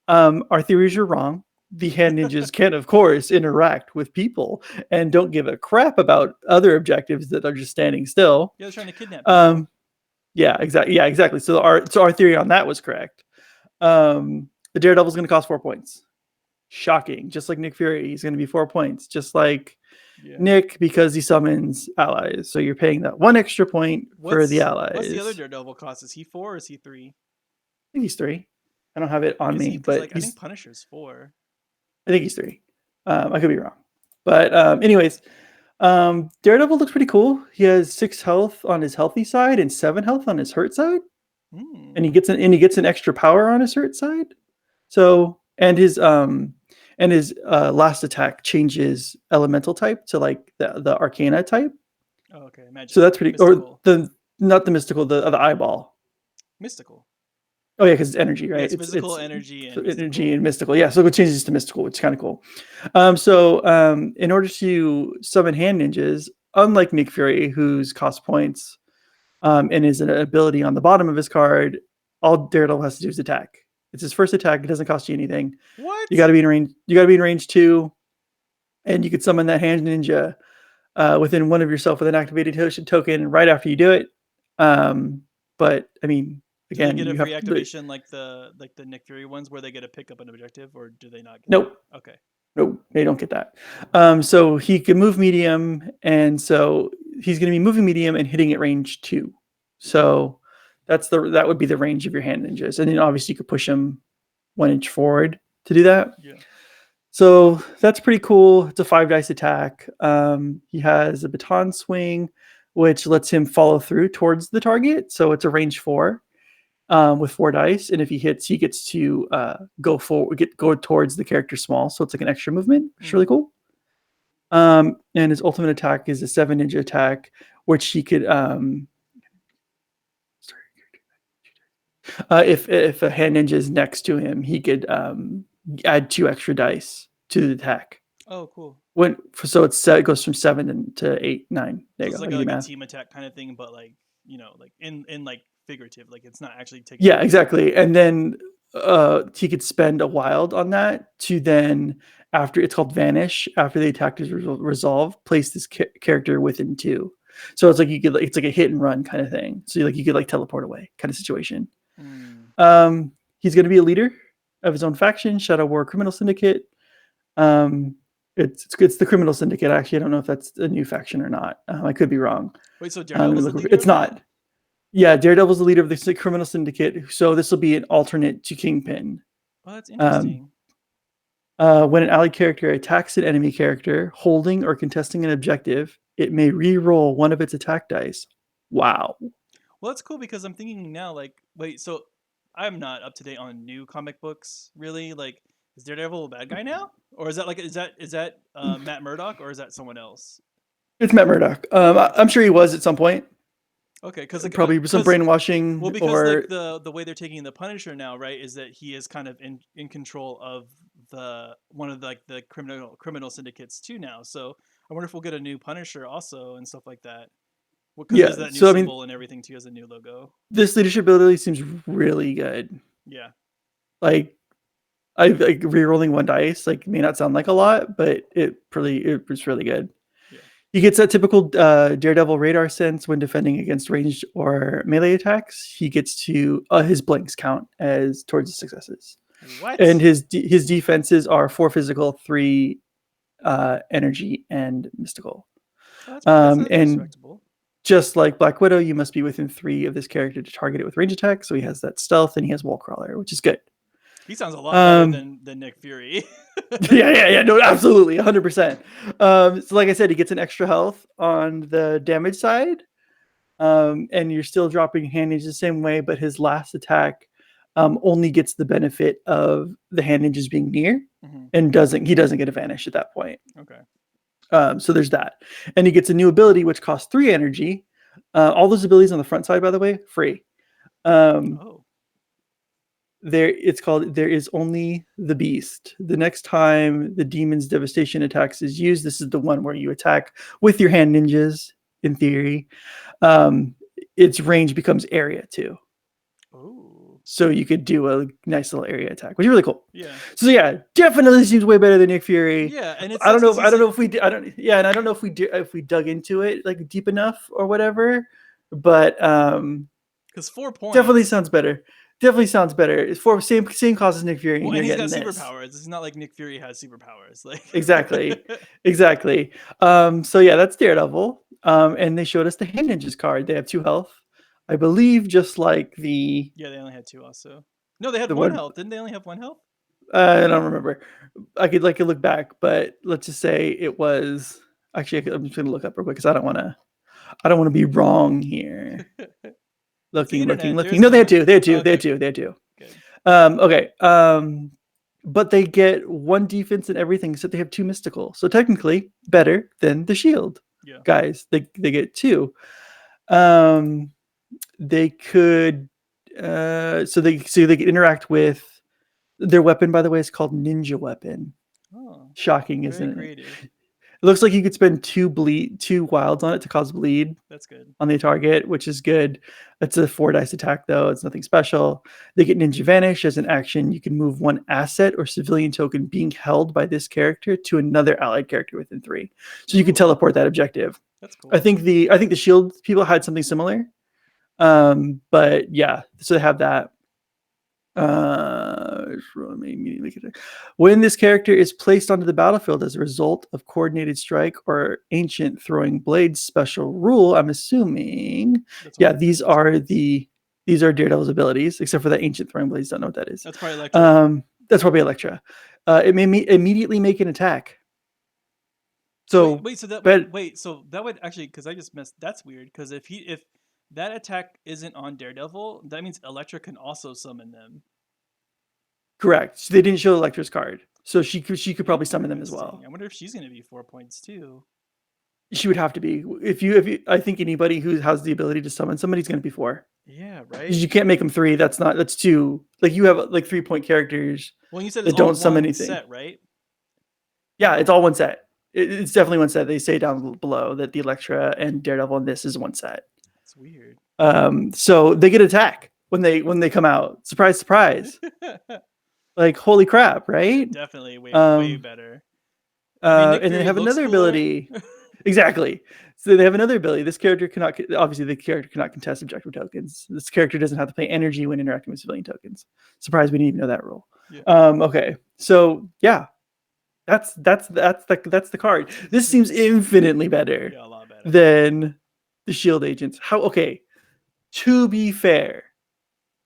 Our theories are wrong. The hand ninjas can, of course, interact with people and don't give a crap about other objectives that are just standing still. Yeah, they're trying to kidnap people. Um, yeah, exactly. Yeah, exactly. So our theory on that was correct. The Daredevil's going to cost 4 points. Shocking. Just like Nick Fury, he's going to be 4 points. Just like Yeah. Nick, because he summons allies. So you're paying that one extra point for the What's the other allies. Daredevil cost? Is he 4 or is he 3? I think he's 3. I don't have it on Is he? me, Because but like I think he's Punisher's 4. I think he's 3. I could be wrong. But anyways, Daredevil looks pretty cool. He has 6 health on his healthy side and 7 health on his hurt side, and Hmm. he gets an extra power on his hurt side. So and his last attack changes elemental type to like the Arcana type. Oh, okay, So magic, that's pretty. Or mystical, the not the mystical, the eyeball. mystical. Oh yeah, because it's energy, Yeah, right? it's It's physical, it's energy, and energy mystical. and mystical. Yeah, so it changes to mystical, which is kind of cool. In order to summon hand ninjas, unlike Nick Fury, whose cost points and is an ability on the bottom of his card, all Daredevil has to do is attack. It's his first attack. It doesn't cost you anything. You got What? to be in range. You got to be in range 2, and you could summon that hand ninja within one of yourself with an activated token right after you do it. But I mean, Do they again, get a you free have to. activation like the Nick Fury ones, where they get to pick up an objective, or do they not get that? Nope. Okay. Nope, they don't get that. So he can move medium, and so he's going to be moving medium and hitting at range 2. So that would be the range of your hand ninjas, and then obviously you could push him 1 inch forward to do that. Yeah. So that's pretty cool. It's a 5 dice attack. He has a baton swing, which lets him follow through towards the target. So it's a range 4 with 4 dice, and if he hits, he gets to go towards the character small. So it's like an extra movement. It's really Mm. cool. And his ultimate attack is a 7 ninja attack, which he could if a hand ninja is next to him, he could add 2 extra dice to the attack. Oh, cool. It goes from 7 to 8, 9. There So you it's go. I like can do a math. team attack kind of thing, but like like in like figurative, like it's not actually taking Yeah, damage. exactly. And then he could spend a wild on that to then, after it's called vanish, after the attack is resolved, place this character within 2. So it's like it's like a hit and run kind of thing. So you could like teleport away kind of situation. Mm. He's going to be a leader of his own faction, Shadow War Criminal Syndicate. Um, it's the Criminal Syndicate. Actually, I don't know if that's a new faction or not. I could be wrong. Wait, so Daredevil's the leader It's of that? not. Yeah, Daredevil's the leader of the Criminal Syndicate. So this will be an alternate to Kingpin. Oh, that's Um, interesting. when an allied character attacks an enemy character holding or contesting an objective, it may re-roll one of its attack dice. Wow. Well, that's cool because I'm thinking now, like, wait, so I'm not up to date on new comic books, really. Like, is Daredevil a bad guy now, or is that Matt Murdock, or is that someone else? It's Matt Murdock. Okay, I'm sure he was at some point. Okay, because like, Probably some brainwashing because or like the way they're taking the Punisher now, right, is that he is kind of in control of the one of the, like the criminal syndicates too now. So I wonder if we'll get a new Punisher also and stuff like that. Because he yeah. has that new So I mean, symbol and everything too, has a new logo. this leadership ability seems really good. Yeah. Like I like re-rolling one dice. Like may not sound like a lot, but it was really good. Yeah. He gets that typical Daredevil radar sense when defending against ranged or melee attacks. He gets to his blanks count as towards his successes, and What? his defenses are 4 physical, 3 energy, and mystical. Oh, that's And respectable. just like Black Widow, you must be within 3 of this character to target it with range attack. So he has that stealth, and he has wall crawler, which is good. He sounds a lot better Um, than Nick Fury. yeah. No, absolutely, 100%. So, like I said, he gets an extra health on the damage side, and you're still dropping hand ninjas the same way, but his last attack only gets the benefit of the hand ninjas being near, Hmm. and doesn't get a vanish at that point. Okay. So there's that, and he gets a new ability which costs 3 energy. All those abilities on the front side, by the way, free. Um, Oh. it's called There Is Only the Beast. The next time the demon's devastation attacks is used, this is the one where you attack with your hand ninjas, in theory. Um, its range becomes area too. Oh. So you could do a nice little area attack, which is really cool. Yeah. So yeah, definitely seems way better than Nick Fury. Yeah, and it I don't sucks know. because I don't know if we. I don't. Yeah, and I don't know if we dug into it like deep enough or whatever. But because 4 points. definitely sounds better. Definitely sounds better. It's for same cause as Nick Fury, Well, and and you're he's got getting this. superpowers. It's not like Nick Fury has superpowers. Like Exactly. Exactly. So yeah, that's Daredevil. And they showed us the hand ninjas card. They have 2 health, I believe, just like yeah, they only had 2 also. No, they had the 1 one. health. Didn't they only have 1 health? I don't remember. I could look back, but let's just say it was actually. I'm just gonna look up real quick because I don't want to. I don't want to be wrong here. It's the internet. Looking. There's No, they had no. 2. They had 2. They Okay, had 2. They had 2. good. Okay. But they get 1 defense and everything, so they have 2 mystical. So technically, better than the shield Yeah. guys. They get 2. Um, they could. So they could interact with their weapon. By the way, is called Ninja Weapon. Oh, Shocking, very isn't it? creative. It looks like you could spend 2 wilds on it to cause bleed That's good. on the target, which is good. It's a 4 dice attack though. It's nothing special. They get Ninja Vanish as an action. You can move 1 asset or civilian token being held by this character to another allied character within 3. So you can Ooh, teleport that objective. that's I cool. think the shield people had something similar. But yeah, so they have that. When this character is placed onto the battlefield as a result of coordinated strike or ancient throwing blades special rule, I'm assuming, That's yeah, only these are Daredevil's abilities, except for the ancient throwing blades. Don't know what that is. that's probably Elektra. That's probably Elektra. It may immediately make an attack. So So, wait, so that but wait, so that would actually, because I just missed. That's weird. Because if that attack isn't on Daredevil, that means Elektra can also summon them. correct. So they didn't show Elektra's card, so she could probably summon them as well. I wonder if she's going to be 4 points too. She would have to be. If you, I think anybody who has the ability to summon somebody's going to be 4. Yeah, right. You can't make them 3. That's 2. Like you have like 3-point characters Well, you said it's that all don't summon one anything. set, right? Yeah, it's all one set. It's definitely one set. They say down below that the Elektra and Daredevil and this is one set. That's weird. So they get attack when they come out. Surprise, surprise. Like holy crap, right? Definitely way better. I mean, Nick And they Fury have looks another cooler. ability. Exactly. So they have another ability. This character cannot, obviously, the character cannot contest objective tokens. This character doesn't have to pay energy when interacting with civilian tokens. Surprised we didn't even know that rule. Yeah. Okay. So yeah, that's the card. This seems infinitely better Yeah, a lot better. than the Shield agents. How? Okay. To be fair,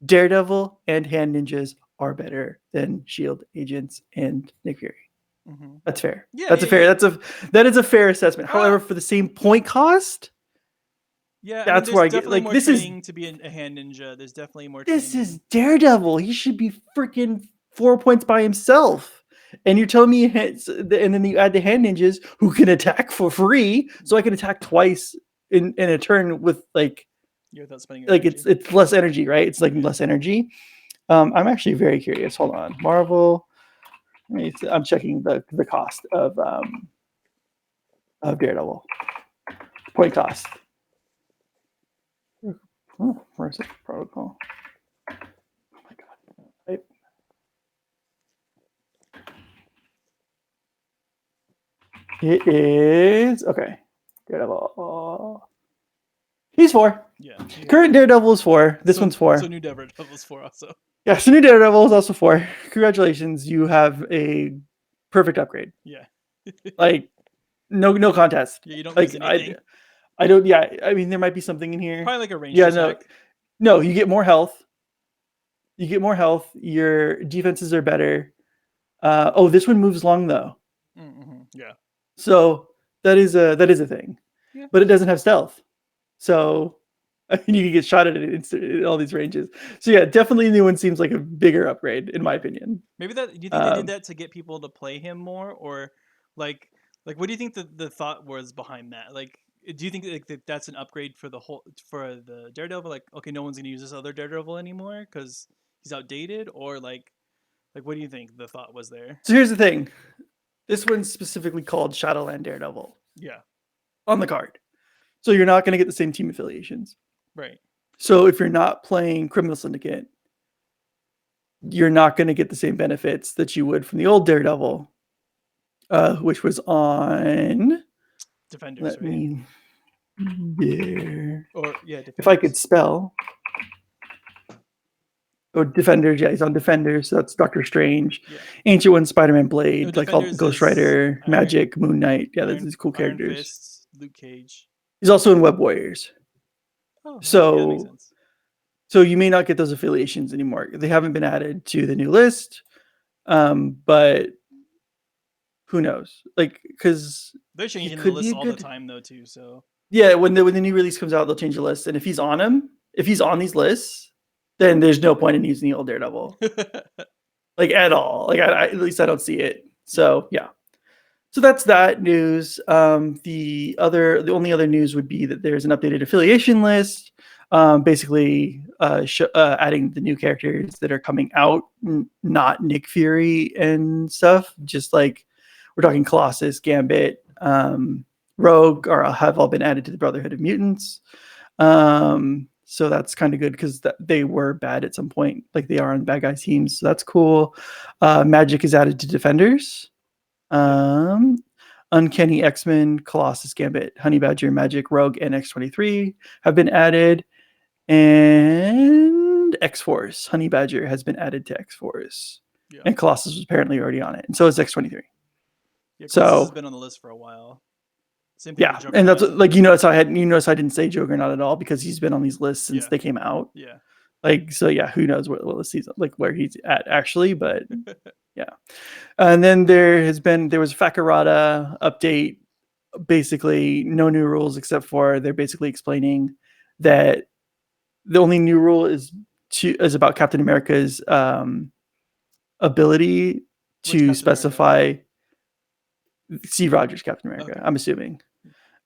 Daredevil and Hand Ninjas are better than Shield agents and Nick Fury. Mm-hmm. That's fair. Yeah, that's yeah, a fair. yeah. That is a fair assessment. However, for the same point cost, yeah, that's I mean, where I there's get definitely like more this training is to be a hand ninja. There's definitely more. this training. is Daredevil. He should be freaking 4 points by himself. And you're telling me, and then you add the hand ninjas who can attack for free, so I can attack twice in a turn with like You're without spending your like energy. it's less energy, right? It's like Okay. less energy. I'm actually very curious. Hold on, Marvel. I'm checking the cost of Daredevil. Point cost. Oh, where's it? Protocol. Oh my god. It is okay. Daredevil. He's 4. Yeah. Current Daredevil is 4. This one's 4. So new Daredevil's 4 also. Yeah, so new Daredevil is also 4. Congratulations, you have a perfect upgrade. Yeah. Like no contest. Yeah, you don't Like lose anything. I don't. Yeah, I mean there might be something in here. Probably like a ranged Yeah, attack. no. You get more health. You get more health. Your defenses are better. Oh, this one moves long though. Mm-hmm. Yeah. So that is a thing. Yeah. But it doesn't have stealth. So I mean, you can get shot at it in all these ranges. So yeah, definitely the new one seems like a bigger upgrade in my opinion. Maybe that. Do you think they did that to get people to play him more, or like what do you think the thought was behind that? Like, do you think like that's an upgrade for the Daredevil? Like, okay, no one's gonna use this other Daredevil anymore because he's outdated, or like what do you think the thought was there? So here's the thing. This one's specifically called Shadowland Daredevil. Yeah. On the card. So you're not going to get the same team affiliations. Right. So if you're not playing Criminal Syndicate, you're not going to get the same benefits that you would from the old Daredevil, which was on Defenders. Let right? me there. Or yeah, Defenders. If I could spell. Oh, Defenders. Yeah, he's on Defenders. So that's Doctor Strange. Yeah. Ancient One, Spider-Man Blade, No, like Ghost Rider, Magic, Moon Knight. Yeah, these cool characters. Iron Fist, Luke Cage. He's also in Web Warriors. Oh, so yeah, that makes sense. So you may not get those affiliations anymore. They haven't been added to the new list, but who knows? Like, because they're changing the list all the time, though, too. So yeah, when the new release comes out, they'll change the list, and if he's on these lists, then there's no point in using the old Daredevil, like at all. Like at least I don't see it. So yeah. So that's that news. The only other news would be that there's an updated affiliation list. Basically adding the new characters that are coming out, not Nick Fury and stuff. Just like we're talking Colossus, Gambit, Rogue, have all been added to the Brotherhood of Mutants. So that's kind of good because they were bad at some point, like they are on bad guys teams. So that's cool. Magic is added to Defenders. Uncanny X-Men, Colossus, Gambit, Honey Badger, Magic, Rogue, and X-23 have been added. And X-Force, Honey Badger has been added to X-Force. Yeah. And Colossus was apparently already on it. And so is X-23. Yeah, Colossus has been on the list for a while. Same thing with Juggernaut. And that's like notice I didn't say Juggernaut at all because he's been on these lists since they came out. Yeah. Like so, yeah. Who knows what the season where he's at actually, but yeah. And then there was Fakarada update. Basically, no new rules except for they're basically explaining that the only new rule is about Captain America's ability to specify Steve Rogers Captain America. Okay. I'm assuming.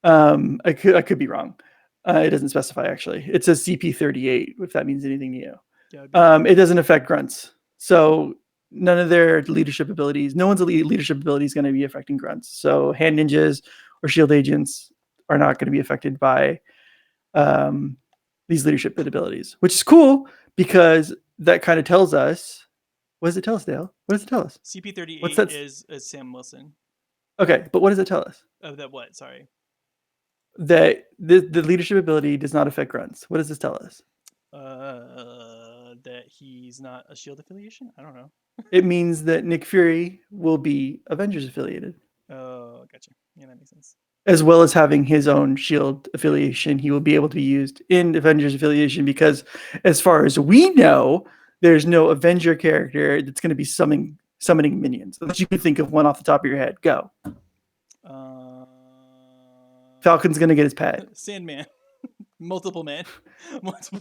I could be wrong. It doesn't specify actually. It says CP38 if that means anything to you. Yeah, it doesn't affect grunts. So none of their leadership abilities, no one's leadership ability is going to be affecting grunts. So hand ninjas or shield agents are not going to be affected by these leadership abilities, which is cool because that kind of tells us. What does it tell us, Dale? What does it tell us? CP38 is Sam Wilson. Okay, but what does it tell us? That what? Sorry. That the leadership ability does not affect grunts. What does this tell us? That he's not a Shield affiliation? I don't know. It means that Nick Fury will be Avengers affiliated. Oh, gotcha. Yeah, that makes sense. As well as having his own Shield affiliation, he will be able to be used in Avengers affiliation because, as far as we know, there's no Avenger character that's going to be summoning minions. Unless you can think of one off the top of your head. Go. Falcon's going to get his pet. Sandman. Multiple man.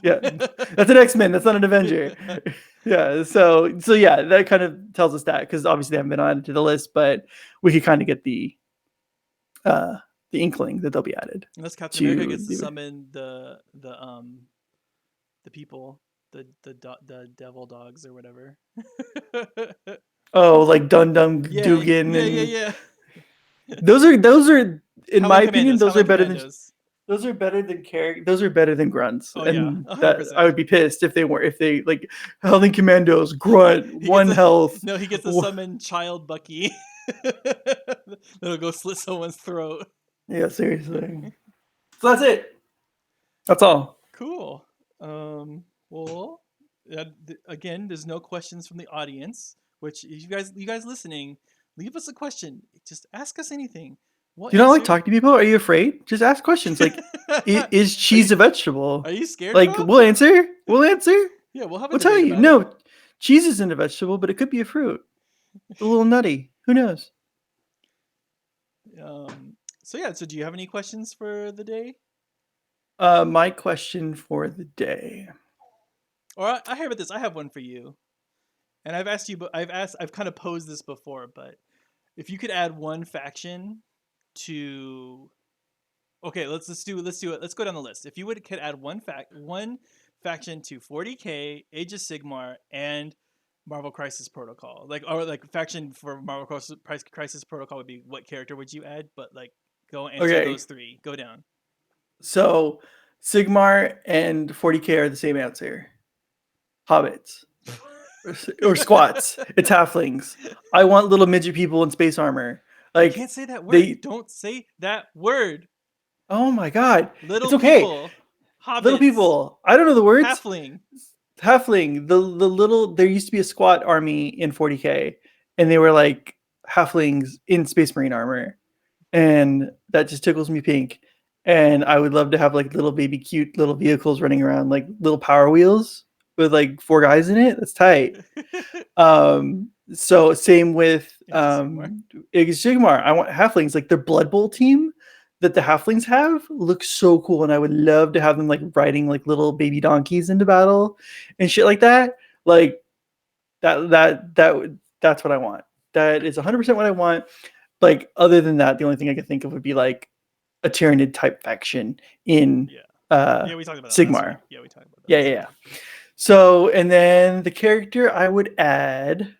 Yeah, that's an X-Men. That's not an Avenger. Yeah, so yeah, that kind of tells us that because obviously they haven't been added to the list, but we could kind of get the the inkling that they'll be added. Unless Captain America To gets to summon the people, the devil dogs or whatever. oh, like Dum Dum Yeah, Dugan yeah, and yeah. those are in my Howling opinion Commandos. those are Howling better than Commandos. those are better than those are better than grunts, Oh yeah, and that I 100%. would be pissed if they like Howling Commandos grunt He gets 1 health. no. He gets to summon Child Bucky. That'll go slit someone's throat. Yeah, seriously. So that's it. That's all. Cool. Well, again, there's no questions from the audience. Which you guys listening, leave us a question. Just ask us anything. We'll Do you not like answer. talking to people? Are you afraid? Just ask questions like, is cheese a vegetable? Are you scared, Like, Rob? we'll answer. We'll answer. Yeah, we'll have a We'll tell debate you. about it. No, cheese isn't a vegetable, but it could be a fruit. It's a little nutty. Who knows? So yeah. So do you have any questions for the day? My question for the day. Or I have this. I have one for you. And I've asked you, but I've kind of posed this before, but if you could add one faction to, okay, let's do it. Let's go down the list. If you could add one faction to 40K, Age of Sigmar, and Marvel Crisis Protocol, or faction for Marvel Crisis Protocol would be, what character would you add? But like, go answer those three. Go down. So, Sigmar and 40K are the same answer. Hobbits. Or squats. It's halflings. I want little midget people in space armor. Like, you can't say that word. Don't say that word. Oh my god. Little it's okay. People. Hobbits. Little people. I don't know the words. Halfling. The little. There used to be a squat army in 40K, and they were like halflings in Space Marine armor, and that just tickles me pink. And I would love to have like little baby cute little vehicles running around, like little Power Wheels with like 4 guys in it. That's tight. So same with Sigmar. I want halflings, like their Blood Bowl team that the halflings have looks so cool, and I would love to have them like riding like little baby donkeys into battle and shit like that. Like that's what I want. That is 100% what I want. Like, other than that, the only thing I could think of would be like a Tyranid type faction in we talked about that Sigmar. Yeah, we talked about that. Yeah. So, and then the character I would add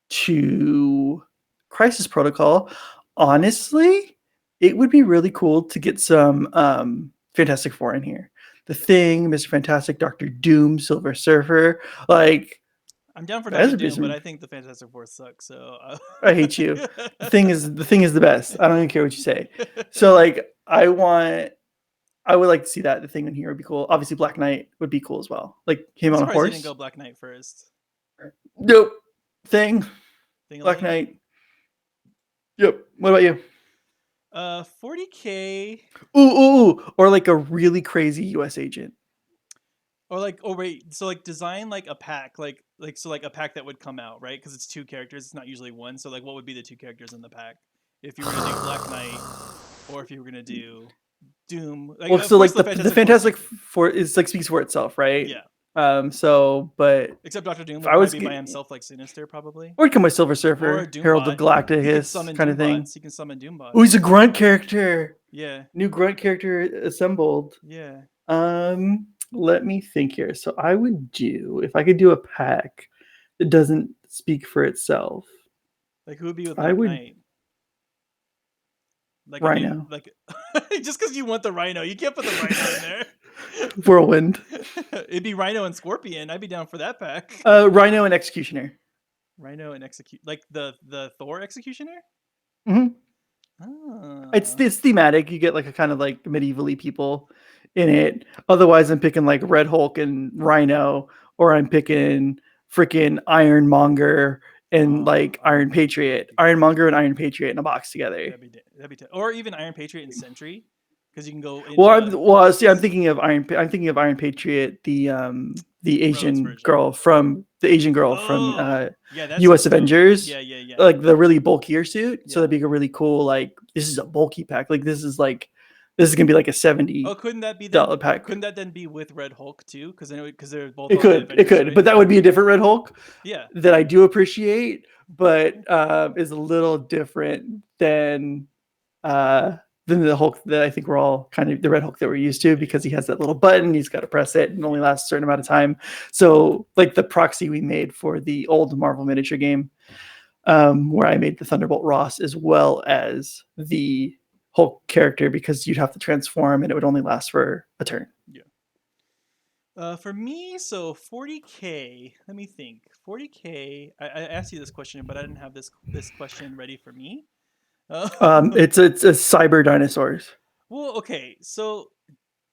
to Crisis Protocol, honestly, it would be really cool to get some Fantastic Four in here. The Thing, Mr. Fantastic, Dr. Doom, Silver Surfer. Like, I'm down for Dr. Doom, but I think the Fantastic Four suck. So I hate you. The thing is the best. I don't even care what you say. So like, I would like to see that. The Thing in here would be cool. Obviously, Black Knight would be cool as well. Like him on a horse. You didn't go Black Knight first. Nope. Thing. Black Knight. Yep. What about you? 40K. Ooh. Or like a really crazy US agent. Or like, so like design like a pack, like a pack that would come out, right? Because it's 2 characters, it's not usually one. So like, what would be the 2 characters in the pack if you were gonna do Black Knight, or if you were gonna do Doom? Like, well, so like the Fantastic Four is like speaks for itself, right? Yeah. So, but except Dr. Doom would be by himself, like Sinister, probably. Or come with Silver Surfer, Herald of Galacticus, kind of thing. He can summon Doombot. Oh, he's a grunt character. Yeah. New grunt character assembled. Yeah. Let me think here. So I would do, if I could do a pack that doesn't speak for itself. Like, who would be with Black Knight? Like Rhino. Just because you want the Rhino, you can't put the Rhino in there. Whirlwind. It'd be Rhino and Scorpion. I'd be down for that pack. Rhino and Executioner. Like the Thor Executioner. Mm-hmm. It's thematic. You get like a kind of like medievally people in it. Otherwise, I'm picking like Red Hulk and Rhino, or I'm picking freaking Ironmonger and like Iron Patriot, Ironmonger and Iron Patriot in a box together. That'd be or even Iron Patriot and Sentry, because you can go. I'm thinking of Iron Patriot, the Asian girl from U.S. Avengers. Yeah. Like the really bulkier suit. Yeah. So that'd be a really cool. Like, this is a bulky pack. Like this is gonna be like a $70. Oh, couldn't that be pack? Couldn't that then be with Red Hulk too? Because they're both. It could, right? But that would be a different Red Hulk. Yeah. That I do appreciate, but is a little different than than the Hulk that I think we're all kind of the Red Hulk that we're used to, because he has that little button. He's got to press it and only lasts a certain amount of time. So like the proxy we made for the old Marvel miniature game, where I made the Thunderbolt Ross as well as the Hulk character, because you'd have to transform and it would only last for a turn. Yeah. For me, so 40K. Let me think. 40K. I asked you this question, but I didn't have this question ready for me. It's a cyber dinosaurs, Well, okay. So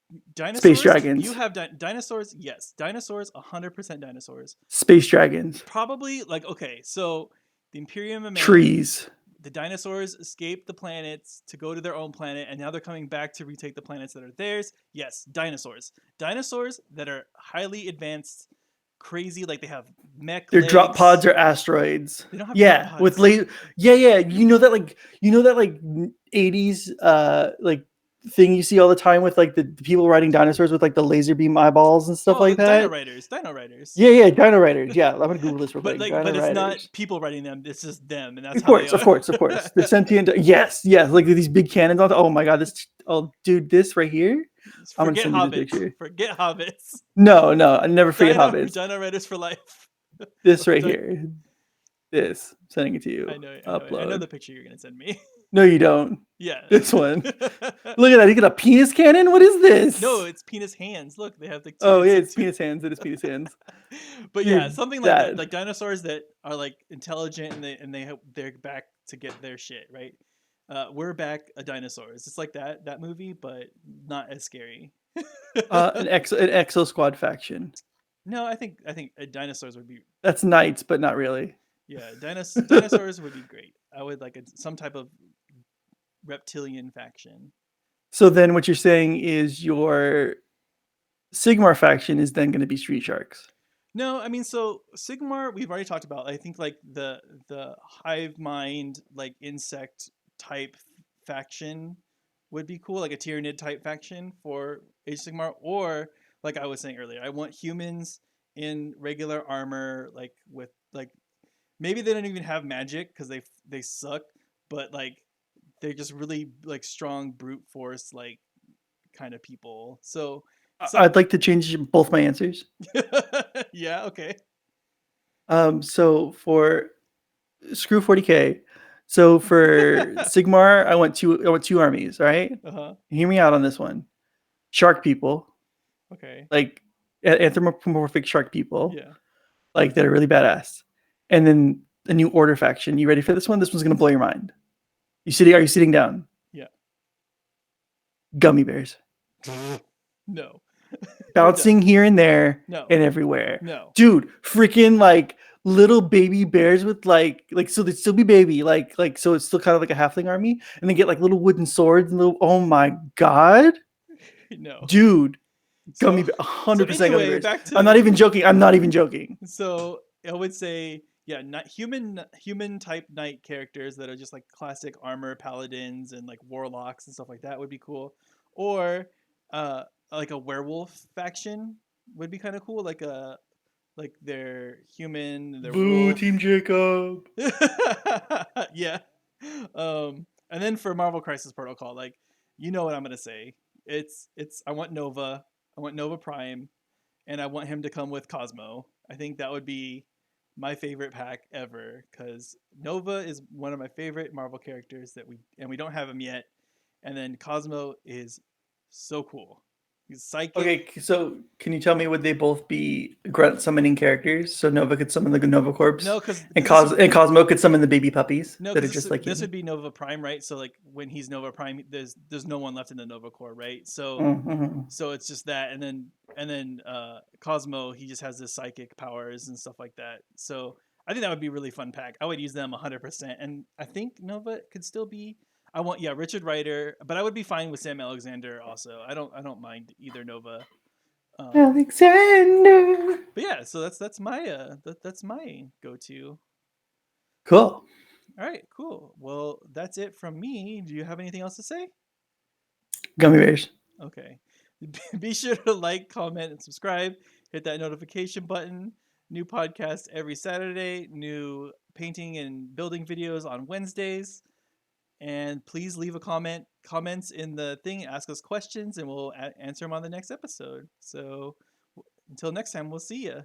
space dinosaurs. You dragons, have dinosaurs. Yes, dinosaurs. 100% dinosaurs. space dragons, Probably like okay. So the Imperium of Man. trees. The dinosaurs escaped the planets to go to their own planet, and now they're coming back to retake the planets that are theirs. Yes, dinosaurs. Dinosaurs that are highly advanced, crazy, like they have mech Their drop pods legs. are asteroids. They don't have drop Yeah, with pods. laser. Yeah. You know that 80s like thing you see all the time with like the people riding dinosaurs with like the laser beam eyeballs and stuff Oh, like Dino that. Riders. Dino Riders. Yeah, Dino Riders. Yeah, I'm gonna Google this real But quick. like, Dino but it's not Riders. people riding them. It's just them, and that's Of how they course, of are. course, of course. They're sentient. Yes. Like these big cannons on. Oh my god, this. Oh, dude, this right here. I'm gonna Forget send you this hobbits. picture. Forget hobbits. No, I never forget hobbits. Dino Riders for life. This right here. This. I'm sending it to you. I know Upload. the picture you're gonna send me. No, you don't. Yeah. This one. Look at that. He got a penis cannon. What is this? No, it's penis hands. Look, they have the two. Oh yeah, it's penis hands. It is penis hands. But yeah, Dude, something like that, like dinosaurs that are like intelligent and they're back to get their shit right. We're back a dinosaurs. It's like that movie, but not as scary. an Exo Squad faction. No, I think dinosaurs would be. That's knights, but not really. Yeah, dinosaurs would be great. I would like some type of reptilian faction. So then, what you're saying is your Sigmar faction is then going to be Street Sharks. No, I mean, so Sigmar we've already talked about. I think like the hive mind like insect type faction would be cool, like a Tyranid type faction for Age of Sigmar, or like I was saying earlier, I want humans in regular armor, like with like maybe they don't even have magic because they suck, but like they're just really like strong brute force like kind of people. So I'd like to change both my answers. yeah, okay. So for screw 40K. So for Sigmar, I want two armies, right? Uh-huh. Hear me out on this one. Shark people. Okay. Like anthropomorphic shark people. Yeah. Like that are really badass. And then a new order faction. You ready for this one? This one's gonna blow your mind. Are you sitting down? Yeah. Gummy bears. No. Bouncing here and there No. and everywhere. No. Dude, freaking like little baby bears with like so they'd still be baby, like so it's still kind of like a halfling army, and they get like little wooden swords and little, oh my god. No. Dude, So, 100% anyway, gummy bears. back to I'm not even joking. So I would say, yeah, not human type knight characters that are just like classic armor paladins and like warlocks and stuff like that would be cool. Or like a werewolf faction would be kind of cool. Like they're human, they're Boo, wolf. Team Jacob. Yeah. And then for Marvel Crisis Protocol, like you know what I'm gonna say. It's I want Nova. I want Nova Prime, and I want him to come with Cosmo. I think that would be my favorite pack ever because Nova is one of my favorite Marvel characters we don't have him yet, and then Cosmo is so cool. He's psychic. Okay, so can you tell me, would they both be grunt summoning characters? So Nova could summon the Nova Corpse, No, because and Cosmo could summon the baby puppies that are just like this him. would be Nova Prime, right? So like when he's Nova Prime, there's no one left in the Nova Corps, right? So so it's just that, and then Cosmo, he just has his psychic powers and stuff like that. So I think that would be a really fun pack. I would use them 100%, and I think Nova could still be. I want Richard Rider, but I would be fine with Sam Alexander also. I don't mind either Nova. Alexander. But yeah, so that's my that's my go-to. Cool. All right, cool. Well, that's it from me. Do you have anything else to say? Gummy bears. Okay. Be sure to like, comment, and subscribe. Hit that notification button. New podcast every Saturday. New painting and building videos on Wednesdays. And please leave a comments in the thing, ask us questions, and we'll answer them on the next episode. So until next time, we'll see ya.